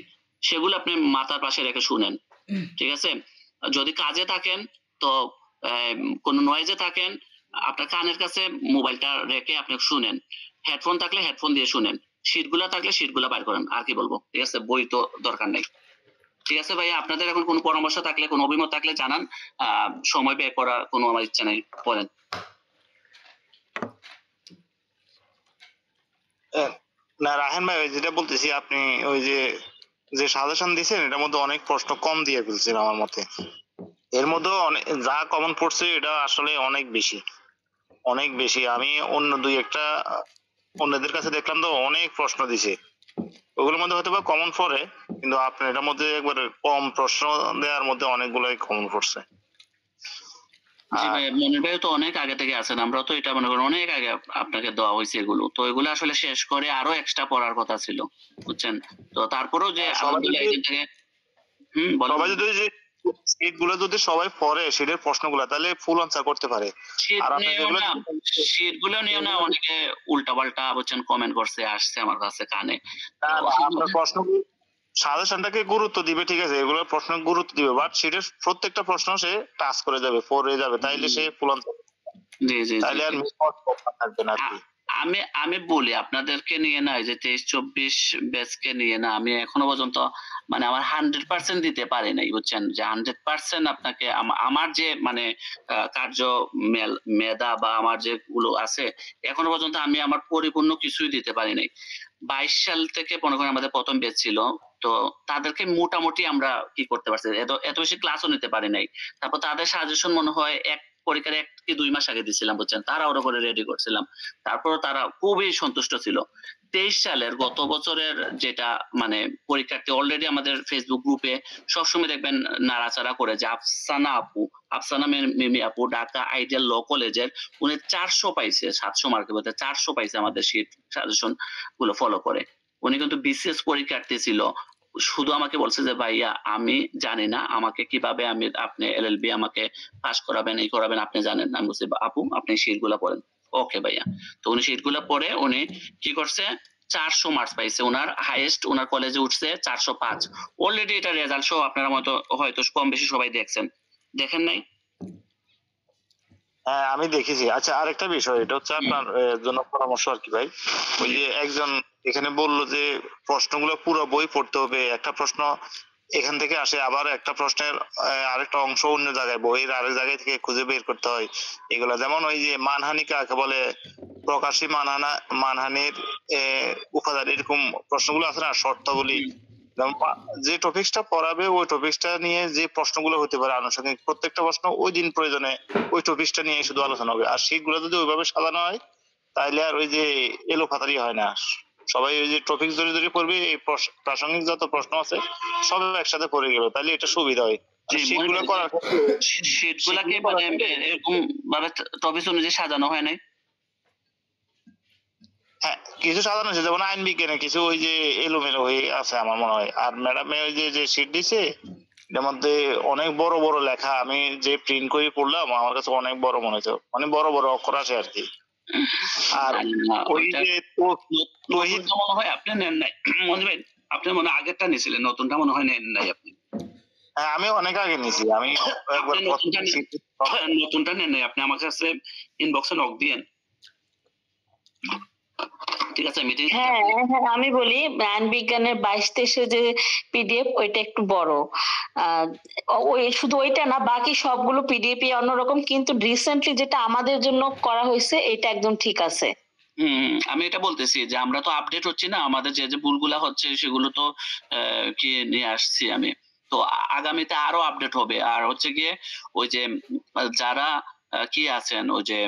সেগুলো আপনি মাথার পাশে রেখে শুনেন, ঠিক আছে। যদি কাজে থাকেন, তো কোনো নয়েজে থাকেন, আপনার কানের কাছে মোবাইলটা রেখে আপনি শুনেন, হেডফোন থাকলে হেডফোন দিয়ে শুনেন, শীটগুলা থাকলে শীটগুলা বাইর করেন, আর কি বলবো, ঠিক আছে, বই তো দরকার নেই, ঠিক আছে ভাইয়া। আপনাদের এখন কোনো পরামর্শ থাকলে, কোনো অভিমত থাকলে জানান, সময় ব্যয় করার কোনো আমার ইচ্ছা নেই, বলেন। না রাহেন ভাই, ওই যেটা বলতেছি, আপনি ওই যে সাজেশন দিয়েছেন, এটার মধ্যে অনেক প্রশ্ন কম দিয়ে ফেলছেন আমার মতে। এর মধ্যে যা কমন পড়ছে এটা আসলে অনেক বেশি। আমি অন্য 2-1টা অন্যদের কাছে দেখলাম, তো অনেক প্রশ্ন দিছে, ওগুলোর মধ্যে হয়তো বা কমন পড়ে, কিন্তু আপনার এটার মধ্যে একবার কম প্রশ্ন দেওয়ার মধ্যে অনেকগুলোই কমন পড়ছে। জি আর ভাই, মনির ভাই তো অনেক আগে থেকে আছেন, আমরা তো এটা মনে করি অনেক আগে আপনাকে দেওয়া হয়েছে এগুলো, তো এগুলো আসলে শেষ করে আরো এক্সট্রা পড়ার কথা ছিল, বুঝছেন? তো তারপরেও যে সবাই আলহামদুলিল্লাহ যদি এখান থেকে বলেন। সবাই যদি যে শীট গুলো যদি সবাই পড়ে শীটের প্রশ্নগুলো, তাহলে ফুল আনসার করতে পারে। শীত আর আপনি নিয়েও যেগুলো না, শীত গুলো নিয়েও না অনেকে উল্টা পাল্টা বুঝছেন কমেন্ট করছে, আসছে আমার কাছে কানে। তো আপনার প্রশ্ন সাজেশনটাকে গুরুত্ব দিবে, ঠিক আছে, এগুলোর প্রশ্ন গুরুত্ব দিবে, বাট শীটের প্রত্যেকটা প্রশ্ন সে টাচ করে যাবে, পড়ে যাবে, তাইলে সে ফুল আনসার, জি জি জি তাইলে আর জি। মিস হওয়ার থাকবে না আর কি। আমি আমি বলি আপনাদেরকে নিয়ে না, এই যে 23-24 ব্যাচকে নিয়ে না, আমি এখনো পর্যন্ত মানে আমার 100% দিতে পারি নাই, বুঝছেন? যে 100% আপনাকে আমার যে মানে কার্য মেধা বা আমার যেগুলো আছে, এখনো পর্যন্ত আমি আমার পরিপূর্ণ কিছুই দিতে পারি নাই। 22 সাল থেকে মনে করেন আমাদের প্রথম ব্যাচ ছিল, তো তাদেরকে মোটামুটি আমরা কি করতে পারছি, এত বেশি ক্লাসও নিতে পারি নাই। তারপর তাদের সাজেশন মনে হয় পরীক্ষার 1 কি 2 মাস আগে দিছিলাম, বুঝছেন? তারা ওরা করে রেডি করছিলাম, তারপর তারা খুবই সন্তুষ্ট ছিল। 23 সালের গত বছরের যেটা মানে পরীক্ষার্থী অলরেডি আমাদের ফেসবুক গ্রুপে সবসময় দেখবেন নাড়াচাড়া করে, যে আফসানা মিমি আপু ঢাকা আইডিয়াল ল কলেজের, উনি 400 পাইছে, 700 মার্কের মধ্যে 400 পাইছে আমাদের শীট সাজেশন গুলো ফলো করে। উনি কিন্তু বিসিএস পরীক্ষার্থী ছিল, শুধু আমাকে বলছে যে ভাইয়া আমি জানি না আমাকে কিভাবে আপনি এলএলবি আমাকে পাস করাবেন, এই করাবেন, আপনি জানেন না। আমি বলছি আপু আপনি শীট গুলা পড়েন। ওকে ভাইয়া। তো উনি শীট গুলা পড়ে উনি কি করছে, 400 মার্কস পাইছে, ওনার হাইয়েস্ট ওনার কলেজে উঠছে 405। অলরেডি এটা রেজাল্ট সহ আপনারা হয়তো কম বেশি সবাই দেখছেন, দেখেন নাই? হ্যাঁ আমি দেখেছি। আচ্ছা আরেকটা বিষয়, এটা হচ্ছে আপনার জন্য পরামর্শ আর কি ভাই। ওই যে একজন এখানে বললো যে প্রশ্নগুলো পুরো বই পড়তে হবে, একটা প্রশ্ন এখান থেকে আসে, আবার একটা প্রশ্নের আরেকটা অংশ অন্য জায়গায়, বইয়ের আরেক জায়গায় থেকে খুঁজে বের করতে হয় এগুলা। যেমন ওই যে মানহানি কাকে বলে, প্রকাশ্যে মানহানির উপাদান, এরকম প্রশ্নগুলো আছে না, শর্তাবলী। যেমন যে টপিকসটা পড়াবে ওই টপিকসটা নিয়ে যে প্রশ্নগুলো হতে পারে আনুষঙ্গিক, প্রত্যেকটা প্রশ্ন ওই দিন প্রয়োজনে ওই টপিকসটা নিয়ে শুধু আলোচনা হবে। আর সেগুলো যদি ওইভাবে সাজানো হয় তাইলে আর ওই যে এলোপাতাড়ি হয় না, সবাই ওই যে টপিক ধরে ধরে পড়বে, এই প্রাসঙ্গিক যত প্রশ্ন আছে সব একসাথে পড়ে গেল, তাহলে এটা সুবিধা হয়। সেগুলো করার শীট গুলাকে মানে এরকম ভাবে টপিক অনুযায়ী সাজানো হয় নাই। হ্যাঁ কিছু সাজানো আছে, যেমন আইন বিজ্ঞানে কিছু ওই যে এলোমেলো হয়ে আছে আমার মনে হয়। আর ম্যাডামে ওই যে শীট দিছে এর মধ্যে অনেক বড় বড় লেখা, আমি যে প্রিন্ট করে পড়লাম আমার কাছে অনেক বড় মনে হয়েছে, অনেক বড় বড় অক্ষর আছে আর কি। আর ওই যে নতুনটা মনে হয় আপনি নেন নাই মনে ভাই, আপনি মনে হয় আগেরটা নিয়েছিলেন, নতুনটা মনে হয় নেন নাই আপনি। হ্যাঁ আমি অনেক আগে নিয়েছি, আমি একবার নতুনটা নেন নাই আপনি, আমার কাছে ইনবক্সে নক দিয়েন, ঠিক আছে? মিটিং হ্যাঁ হ্যাঁ, আমি বলি আইন বিজ্ঞানের 22-23 যে পিডিএফ ওইটা একটু বড়, ওই শুধু ওইটা না বাকি সবগুলো পিডিএফ অন্যরকম, কিন্তু রিসেন্টলি যেটা আমাদের জন্য করা হয়েছে এটা একদম ঠিক আছে। আমি এটা বলতেছি যে আমরা তো আপডেট হচ্ছি না, আমাদের যে ভুলগুলা হচ্ছে সেগুলো তো কি নিয়ে আসছি আমি, তো আগামীতে আরো আপডেট হবে। আর হচ্ছে গিয়ে ওই যে যারা কি আছেন ওই যে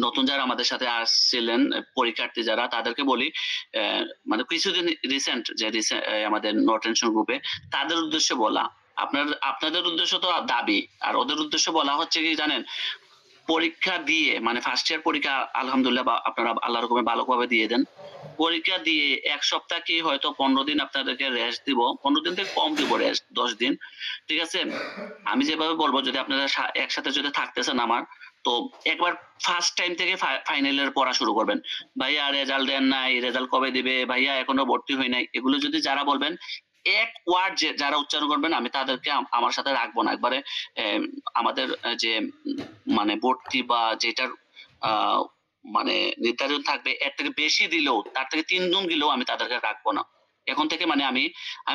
নতুন যারা আমাদের সাথে আসছিলেন পরীক্ষার্থী যারা, তাদেরকে বলি মানে কিছুদিন রিসেন্ট যে আমাদের নো টেনশন গ্রুপে তাদের উদ্দেশ্যে বলা, আপনাদের উদ্দেশ্য তো দাবি, আর ওদের উদ্দেশ্য বলা হচ্ছে কি জানেন, পরীক্ষা দিয়ে মানে ফার্স্ট ইয়ার পরীক্ষা আলহামদুলিল্লাহ আপনারা আল্লাহর হুকুমে ভালোভাবে দিয়ে দেন, পরীক্ষা দিয়ে 1 সপ্তাহ কি হয়তো 15 দিন আপনাদেরকে রেস্ট দিব, 15 দিন থেকে কম দিব রেস্ট, 10 দিন, ঠিক আছে? আমি যেভাবে বলবো যদি আপনারা একসাথে যদি থাকতেছেন আমার, তো একবার ফার্স্ট টাইম থেকে ফাইনালের পড়া শুরু করবেন। ভাইয়া রেজাল্ট দেন নাই, রেজাল্ট কবে দিবে, ভাইয়া এখনো ভর্তি হয় নাই, এগুলো যদি যারা বলবেন এক ওয়ার্ড যারা উচ্চারণ করবেন আমি তাদেরকে আমার সাথে রাখবো না। একবারে আমাদের যে মানে ভর্তি বা যেটার মানে নির্ধারণ থাকবে এর থেকে বেশি দিলেও, তার থেকে 3 গুণ দিলেও আমি তাদেরকে রাখবো না। এখন থেকে মানে আমি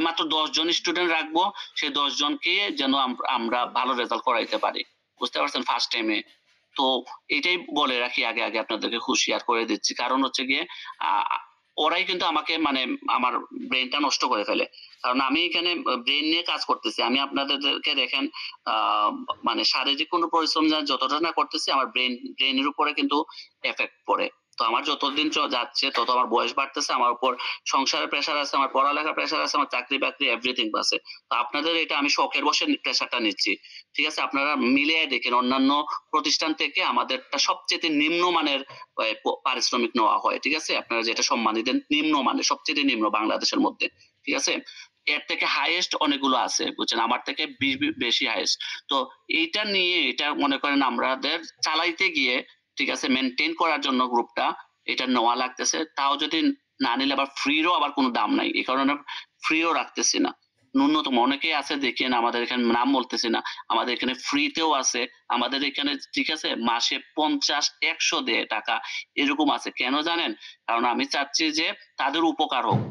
মাত্র 10 জন স্টুডেন্ট রাখবো, সেই 10 জনকে যেন আমরা ভালো রেজাল্ট করাইতে পারি, বুঝতে পারছেন? ফার্স্ট টাইমে তো এটাই বলে রাখি, আগে আগে আপনাদেরকে হুঁশিয়ার করে দিচ্ছি, কারণ হচ্ছে গিয়ে ওরাই কিন্তু আমাকে মানে আমার ব্রেনটা নষ্ট করে ফেলে, কারণ আমি এখানে ব্রেন নিয়ে কাজ করতেছি। আমি আপনাদেরকে দেখেন মানে শারীরিক কোনো পরিশ্রম যতটা না করতেছি, আমার ব্রেনের উপরে কিন্তু এফেক্ট পড়ে। তো আমার যতদিন যাচ্ছে তত আমার বয়স বাড়তেছে, আমার উপর সংসারের প্রেশার আছে, আমার পড়ালেখার প্রেশার আছে, আমার চাকরি বাকরি এভরিথিং আছে। তো আপনাদের এটা আমি শখের বসে প্রেশারটা নিচ্ছি, ঠিক আছে? আপনারা মিলিয়ে দেখেন অন্যান্য প্রতিষ্ঠান থেকে আমাদেরটা সবচেয়ে নিম্নমানের পারিশ্রমিক নেওয়া হয়, ঠিক আছে? আপনারা যেটা সম্মানী দেন নিম্নমানের, সবচেয়ে নিম্ন বাংলাদেশের মধ্যে, ঠিক আছে? এর থেকে হাইয়েস্ট অনেকগুলো আছে, বুঝছেন? আমার থেকে বেশি হাইয়েস্ট। তো এইটা নিয়ে এটা মনে করেন আমাদের চালাইতে গিয়ে, ঠিক আছে, মেনটেন করার জন্য গ্রুপটা এটা নেওয়া লাগতেছে। তাও যদি না নিলে আবার ফ্রিরও আবার কোনো দাম নাই, এই কারণে ফ্রিও রাখতেছি না। ন্যূনতম অনেকেই আছে দেখেন, আমাদের এখানে নাম বলতেছি না, আমাদের এখানে ফ্রিতেও আছে, আমাদের এখানে, ঠিক আছে, মাসে 50-100 দেয় টাকা, এরকম আছে। কেন জানেন? কারণ আমি চাচ্ছি যে তাদের উপকার হোক।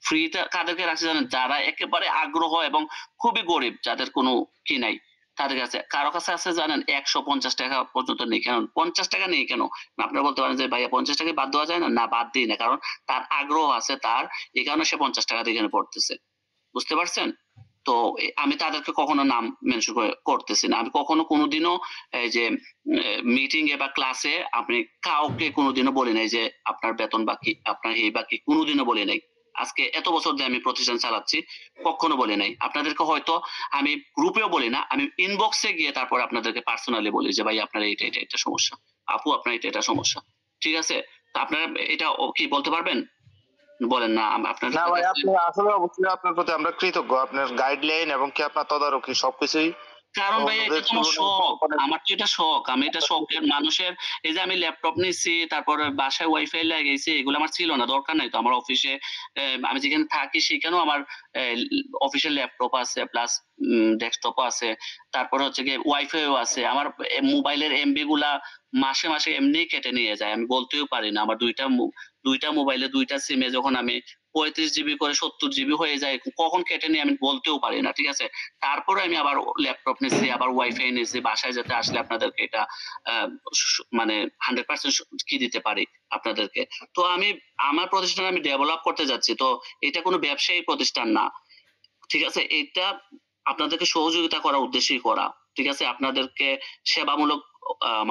ফ্রিতে কাদেরকে রাখছি জানেন? যারা একেবারে আগ্রহ এবং খুবই গরিব, যাদের কোনো কি নাই, তাদের কাছে। কারো কাছে আছে জানেন 150 টাকা পর্যন্ত নেই। কেন 50 টাকা নেই কেন? আপনারা বলতে পারেন যে ভাইয়া 50 টাকায় বাদ দেওয়া যায় না। না, বাদ দিই না, কারণ তার আগ্রহ আছে, তার এই কারণে সে 50 টাকা দিয়ে এখানে পড়তেছে, বুঝতে পারছেন? তো আমি তাদেরকে কখনো নাম মেনশন করতেছি না। আমি কখনো কোনোদিনও এই যে মিটিং এ বা ক্লাসে আপনি কাউকে কোনোদিনও বলি নাই যে আপনার বেতন বাকি, আপনার এই বাকি, কোনোদিনও বলি নাই। আজকে এত বছর ধরে আমি প্রতিষ্ঠান চালাচ্ছি, কখনো বলি নাই। আপনাদেরকে হয়তো আমি গ্রুপেও বলি না, আমি ইনবক্সে গিয়ে তারপর আপনাদেরকে পার্সোনালি বলি যে ভাই আপনার এইটা এটা এটা সমস্যা, আপু আপনার এটা এটা সমস্যা, ঠিক আছে? তো আপনারা এটা কি বলতে পারবেন? বলেন না আপনার। না ভাই, আপনি আসলে অবশ্যই আপনার প্রতি আমরা কৃতজ্ঞ। আপনার গাইডলাইন এবং কি আপনার তদারকি সবকিছুই কারণ ভাই এটা তো আমার শখ, আমার তো এটা শখ, আমি এটা শখের মানুষের। এই যে আমি ল্যাপটপ নিচ্ছি, তারপরে বাসায় ওয়াইফাই লাগিয়েছি, এগুলো আমার ছিল না, দরকার নাই তো। আমার অফিসে আমি যেখানে থাকি সেখানেও আমার অফিসের ল্যাপটপ আছে, প্লাস ডেস্কটপও আছে, তারপরে হচ্ছে গিয়ে ওয়াইফাইও আছে। আমার মোবাইলের এমবি গুলা মাসে মাসে এমনি কেটে নিয়ে যায়, আমি বলতেও পারি না। আমার দুইটা মোবাইলে 2টা সিমে যখন আমি 35 জিবি করে 70 জিবি হয়ে যায়, কখন কেটে নিয়ে আমি বলতেও পারি না, ঠিক আছে? তারপরে আমি আবার ল্যাপটপ নিয়েছি, আবার ওয়াইফাই নিয়েছি, বাসায় যেতে আসলে আপনাদেরকে এটা মানে 100% কি দিতে পারি আপনাদেরকে। তো আমি আমার প্রতিষ্ঠান আমি ডেভেলপ করতে যাচ্ছি, তো এটা কোনো ব্যবসায়ী প্রতিষ্ঠান না, ঠিক আছে? এটা আপনাদেরকে সহযোগিতা করার উদ্দেশ্যেই করা, ঠিক আছে? আপনাদেরকে সেবামূলক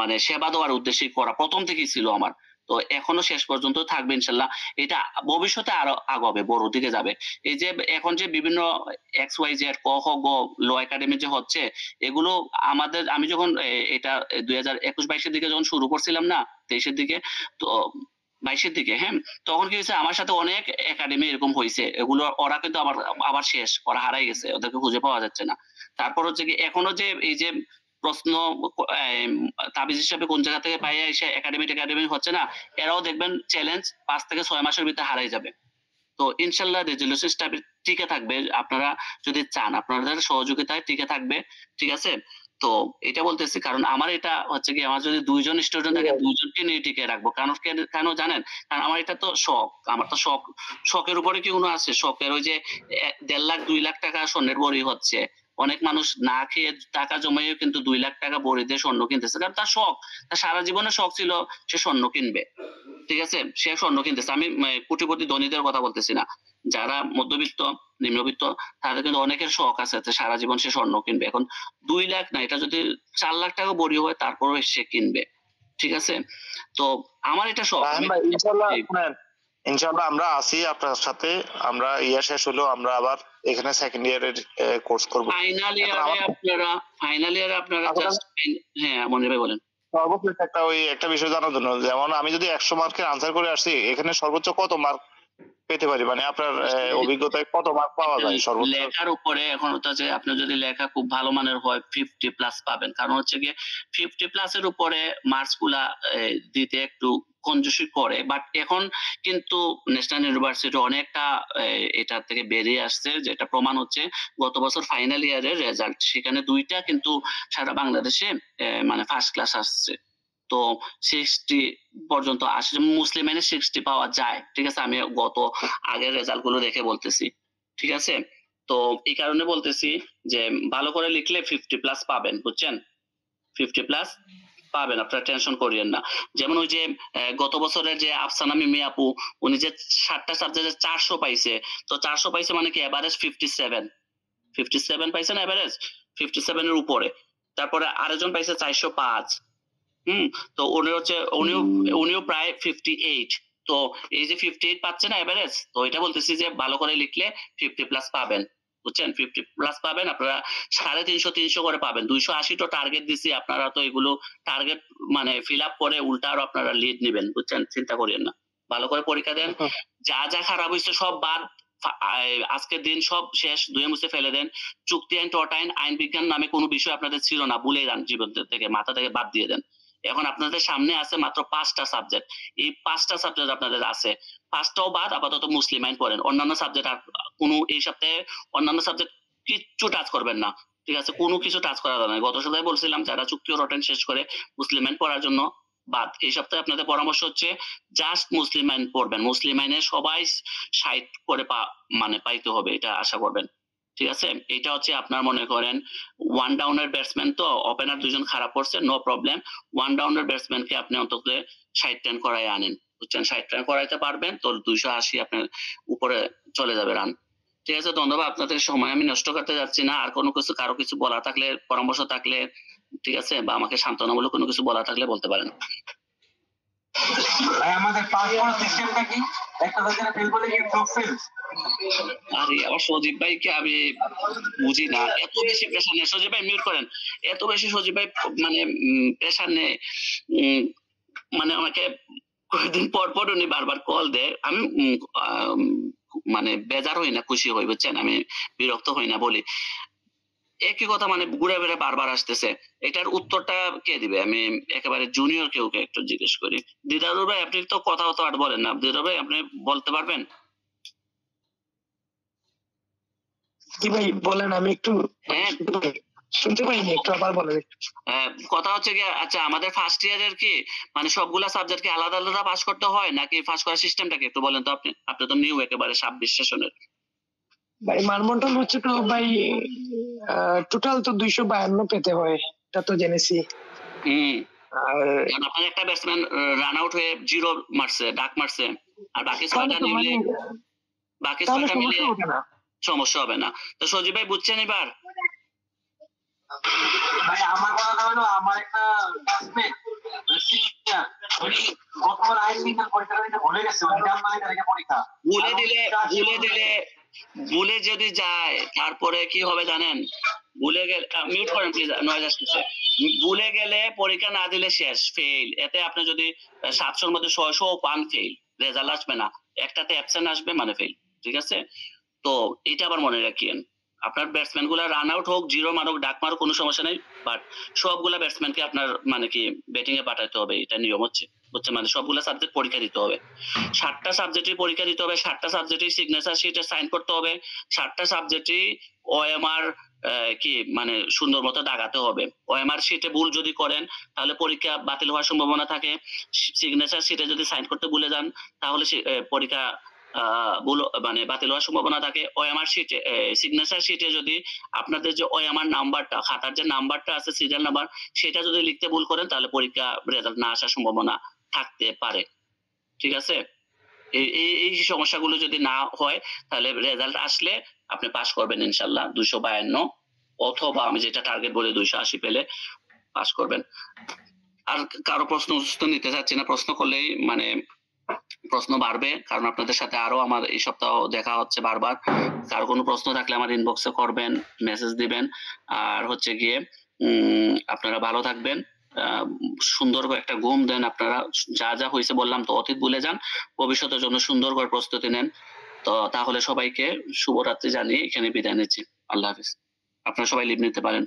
মানে সেবা দেওয়ার উদ্দেশ্যেই করা প্রথম থেকেই ছিল আমার। তো এখনো শেষ পর্যন্ত থাকবে ইনশাল্লাহ। এটা ভবিষ্যতে আরো আগাবে, বড় দিকে যাবে। এই যে এখন যে বিভিন্ন XYZ ক খ গ ল একাডেমি যে হচ্ছে, এগুলো আমাদের, আমি যখন এটা 2021-22 দিকে যখন শুরু করছিলাম না, 23 দিকে, তো 22 দিকে, হ্যাঁ, তখন কি হয়েছে, আমার সাথে অনেক একাডেমি এরকম হয়েছে, এগুলো ওরা কিন্তু আবার শেষ, ওরা হারাই গেছে, ওদেরকে খুঁজে পাওয়া যাচ্ছে না। তারপর হচ্ছে কি এখনো যে এই যে প্রশ্ন তাবিজ হিসাবে কোন জায়গা থেকে পাইয়া এসে একাডেমি হচ্ছে না, এরাও দেখবেন চ্যালেঞ্জ 5 থেকে 6 মাসের ভিতরে হারাই যাবে। তো ইনশাল্লাহ রেজুলেশন টিকে থাকবে, আপনারা যদি চান, আপনাদের সহযোগিতায় টিকে থাকবে, ঠিক আছে? তো এটা বলতেছি কারণ আমার এটা হচ্ছে কি, আমার যদি 2 জন স্টুডেন্ট থাকে, 2 জনকে নিয়ে টিকে রাখবো। কারণ কেন জানেন? কারণ আমার এটা তো শখ, আমার তো শখের উপরে কি কোনো আছে? শখের ওই যে 1.5 লাখ 2 লাখ টাকা স্বর্ণের বড়ি হচ্ছে, অনেক মানুষ না খেয়ে টাকা জমাইও কিন্তু 2 লাখ টাকা বড়ি দিয়ে স্বর্ণ কিনতেছে, কারণ তার শখ, তার সারা জীবনের শখ ছিল সে স্বর্ণ কিনবে, ঠিক আছে? সে স্বর্ণ কিনতেছে। আমি কোটিপতি ধনীদের কথা বলতেছি না, যারা মধ্যবিত্ত নিম্নবিত্ত, তাদের কিন্তু অনেকের শখ আছে সারা জীবন সে স্বর্ণ কিনবে। এখন 2 লাখ না, এটা যদি 4 লাখ টাকা বড়ি হয় তারপরও সে কিনবে, ঠিক আছে? তো আমার এটা শখ। ইনশাআল্লাহ আমরা আছি আপনার সাথে। আমরা শেষ হলো, আমরা আবার এখানে সেকেন্ড ইয়ারের কোর্স করব। ফাইনাল ইয়ারে আপনারা জাস্ট, হ্যাঁ মনে ভাই বলেন। সর্বশেষ একটা বিষয় জানার জন্য, যেমন আমি যদি 100 মার্কের আনসার করে আসছি, এখানে সর্বোচ্চ কত মার্ক পেতে পারি? মানে আপনার অভিজ্ঞতায় কত মার্ক পাওয়া যায় সর্বোচ্চ? লেখার উপরে এখন হচ্ছে আপনি যদি লেখা খুব ভালো মানের হয় 50+ পাবেন। কারণ হচ্ছে গিয়ে 50+ এর উপরে মার্কস গুলা দিতে একটু কঞ্জুসি করে, বাট এখন কিন্তু ন্যাশনাল ইউনিভার্সিটি অনেকটা এটা থেকে বেরিয়ে আসছে, যেটা প্রমাণ হচ্ছে গত বছর ফাইনাল ইয়ারের রেজাল্ট, সেখানে 2টা কিন্তু সারা বাংলাদেশে মানে ফার্স্ট ক্লাস আসছে। তো 60 পর্যন্ত আসে, মুসলিমের 60 পাওয়া যায়, ঠিক আছে? আমি গত আগের রেজাল্ট গুলো দেখে বলতেছি, ঠিক আছে? তো এই কারণে বলতেছি যে ভালো করে লিখলে 50+ পাবেন, বুঝছেন? 50+ পাবেন, আপনারা টেনশন করিয়েন না। যেমন ওই যে গত বছরের যে আফসানা মিমি আপু, উনি যে 7টা সাবজেক্টে 400 পাইছে, তো 400 পাইছে মানে কি এভারেজ 57 পাইছে না, এভারেজ 57 এর উপরে। তারপরে আরেকজন পাইছে 405, তো উনিও প্রায় 58। তো এই যে 58 পাচ্ছে না এভারেজ, তো এটা বলতেছি যে ভালো করে লিখলে 50+ পাবেন, বুঝছেন? 50+ পাবেন আপনারা, 350 করে পাবেন। 280 তো টার্গেট দিছি, আপনারা তো এগুলো টার্গেট মানে ফিল আপ করে উল্টা আরো আপনারা লিড নেবেন, বুঝছেন? চিন্তা করিয়েন না, ভালো করে পরীক্ষা দেন। যা যা খারাপ হয়েছে সব বাদ, আজকের দিন সব শেষ, ধুয়ে মুছে ফেলে দেন। চুক্তি আইন, টর্ট আইন, আইন বিজ্ঞান নামে কোনো বিষয় আপনাদের ছিল না, ভুলে যান, জীবন থেকে মাথা থেকে বাদ দিয়ে দেন। এখন আপনাদের সামনে আছে মাত্র 5টা সাবজেক্ট, এই 5টা সাবজেক্ট আপনাদের আছে, 5টাও বাদ, আপাতত মুসলিম আইন পড়েন। অন্যান্য সাবজেক্ট আর কোনো এই সপ্তাহে অন্যান্য সাবজেক্ট কিচ্ছু টাচ করবেন না, ঠিক আছে? কোনো কিছু টাচ করা যাবে না। গত সপ্তাহে বলছিলাম যারা চুক্তি ও রটেন শেষ করে মুসলিম আইন পড়ার জন্য বাদ। এই সপ্তাহে আপনাদের পরামর্শ হচ্ছে জাস্ট মুসলিম আইন পড়বেন। মুসলিম আইনে সবাই 60 করে মানে পাইতে হবে, এটা আশা করবেন, ঠিক আছে? এটা হচ্ছে আপনার মনে করেন 1 ডাউনের ব্যাটসম্যান, তো ওপেনার 2জন খারাপ করছে, নো প্রবলেম। 1 ডাউনের ব্যাটসম্যানকে আপনি অন্তত 60 রান করাই আনেন, বুঝছেন? 60 রান করাইতে পারবেন তো 280 আপনার উপরে চলে যাবে রান, ঠিক আছে? ধন্যবাদ, আপনাদের সময় আমি নষ্ট করতে যাচ্ছি না। আর কোনো কিছু, কারো কিছু বলা থাকলে, পরামর্শ থাকলে, ঠিক আছে, বা আমাকে সান্ত্বনামূলক কোনো কিছু বলা থাকলে বলতে পারেন। ভাই আমাদের পাসপোর্ট সিস্টেমটা কি? একটা জায়গায় ফেল করলে কি সব ফেল? আরে আমার সজীব ভাইকে আমি বুঝি না, এত বেশি প্রেশার নেই। সজীব ভাই মিউট করেন। এত বেশি সজীব ভাই মানে প্রেশার নেই, মানে আমাকে কয়েকদিন পর পর উনি বারবার কল দেয়। আমি মানে বেজার হই না, খুশি হই, বুঝছেন? আমি বিরক্ত হই না বলি একই কথা, মানে ঘুরে ঘুরে বারবার আসতেছে। এটার উত্তরটা কে দিবে? আমি একেবারে জুনিয়র কেউ একটু জিজ্ঞেস করি। দিদারুল ভাই, আপনি তো কথা হতো আর বলেন না। দিদারুল ভাই, আপনি বলতে পারবেন? জি ভাই বলেন, আমি একটু হ্যাঁ, শুনতে পাইনি, একটু আবার বলেন। কথা হচ্ছে কি, আচ্ছা আমাদের ফার্স্ট ইয়ারের কি মানে সবগুলা সাবজেক্ট কি আলাদা আলাদা পাস করতে হয়, নাকি পাস করার সিস্টেমটা কি একটু বলেন তো আপনি? আপনি তো নিউ একেবারে 26 সেশনের। ভাই মানমন্ডল হচ্ছে তো ভাই টোটাল তো 252 পেতে হয়, এটা তো জেনেছি। আর আপনার একটা ব্যাটসম্যান রান আউট হয়ে 0 মারছে, ডাক মারছে, আর বাকি 6টা নিলে বাকি 6টা মিলে সমস্যা হবে না। তো সজীব ভাই বুঝছেন এবার? ভাই আমার কথা হলো, আমার একটা ক্লাসমেট সিনিয়র গতবার আইন বিজ্ঞান পরীক্ষা দিতে ভুলে গেছে, ওইটা মানে তারিখে পরীক্ষা ভুলে যদি যায় তারপরে কি হবে জানেন? ভুলে গেলে মিউট করেন প্লিজ, নয়েজ আসতেছে। ভুলে গেলে পরীক্ষা না দিলে শেষ, ফেল। এতে আপনি যদি 700-র মধ্যে 600 পান, ফেল, রেজাল্ট আসবে না। একটাতে অ্যাবসেন্ট আসবে মানে ফেল, ঠিক আছে? তো এটা আবার মনে রাখিয়েন। আপনার ব্যাটসম্যান গুলা রান আউট হোক, 0 মারুক, ডাক মারুক, কোনো সমস্যা নেই, বাট সবগুলা ব্যাটসম্যানকে আপনার মানে কি ব্যাটিং এ পাঠাতে হবে, এটা নিয়ম হচ্ছে, বুঝছেন? মানে সবগুলা সাবজেক্ট পরীক্ষা দিতে হবে, 7টা সাবজেক্টই পরীক্ষা দিতে হবে, 7টা সাবজেক্টই সিগনেচার শিটে সাইন করতে হবে, 7টা সাবজেক্টই ওএমআর কি মানে সুন্দর মতো দাগাতে হবে। ওএমআর শিটে ভুল যদি করেন তাহলে পরীক্ষা বাতিল হওয়ার সম্ভাবনা থাকে। সিগনেচার শিটে যদি সাইন করতে ভুলে যান তাহলে পরীক্ষা মানে বাতিল হওয়ার সম্ভাবনা থাকে। ওএমআর শিটে, সিগনেচার শিটে যদি আপনাদের যে ওএমআর নাম্বারটা, খাতার যে নাম্বারটা আছে, সিরিয়াল নাম্বার, সেটা যদি লিখতে ভুল করেন তাহলে পরীক্ষা রেজাল্ট না আসার সম্ভাবনা থাকতে পারে, ঠিক আছে? এই সমস্যাগুলো যদি না হয় তাহলে রেজাল্ট আসলে আপনি পাস করবেন ইনশাল্লাহ 252, অথবা আমি যেটা টার্গেট বলে 280 পেলে পাস করবেন। আর কারো প্রশ্ন নিতে চাচ্ছি না, প্রশ্ন করলেই মানে প্রশ্ন বাড়বে, কারণ আপনাদের সাথে আরো আমার এই সপ্তাহ দেখা হচ্ছে বারবার। কারো কোনো প্রশ্ন থাকলে আমার ইনবক্সে করবেন, মেসেজ দিবেন। আর হচ্ছে গিয়ে আপনারা ভালো থাকবেন, সুন্দর করে একটা ঘুম দেন। আপনারা যা যা হয়েছে বললাম তো অতীত ভুলে যান, ভবিষ্যতের জন্য সুন্দর করে প্রস্তুতি নেন। তো তাহলে সবাইকে শুভরাত্রি জানিয়ে এখানে বিদায় নিচ্ছি। আল্লাহ হাফেজ। আপনারা সবাই লিভ নিতে পারেন।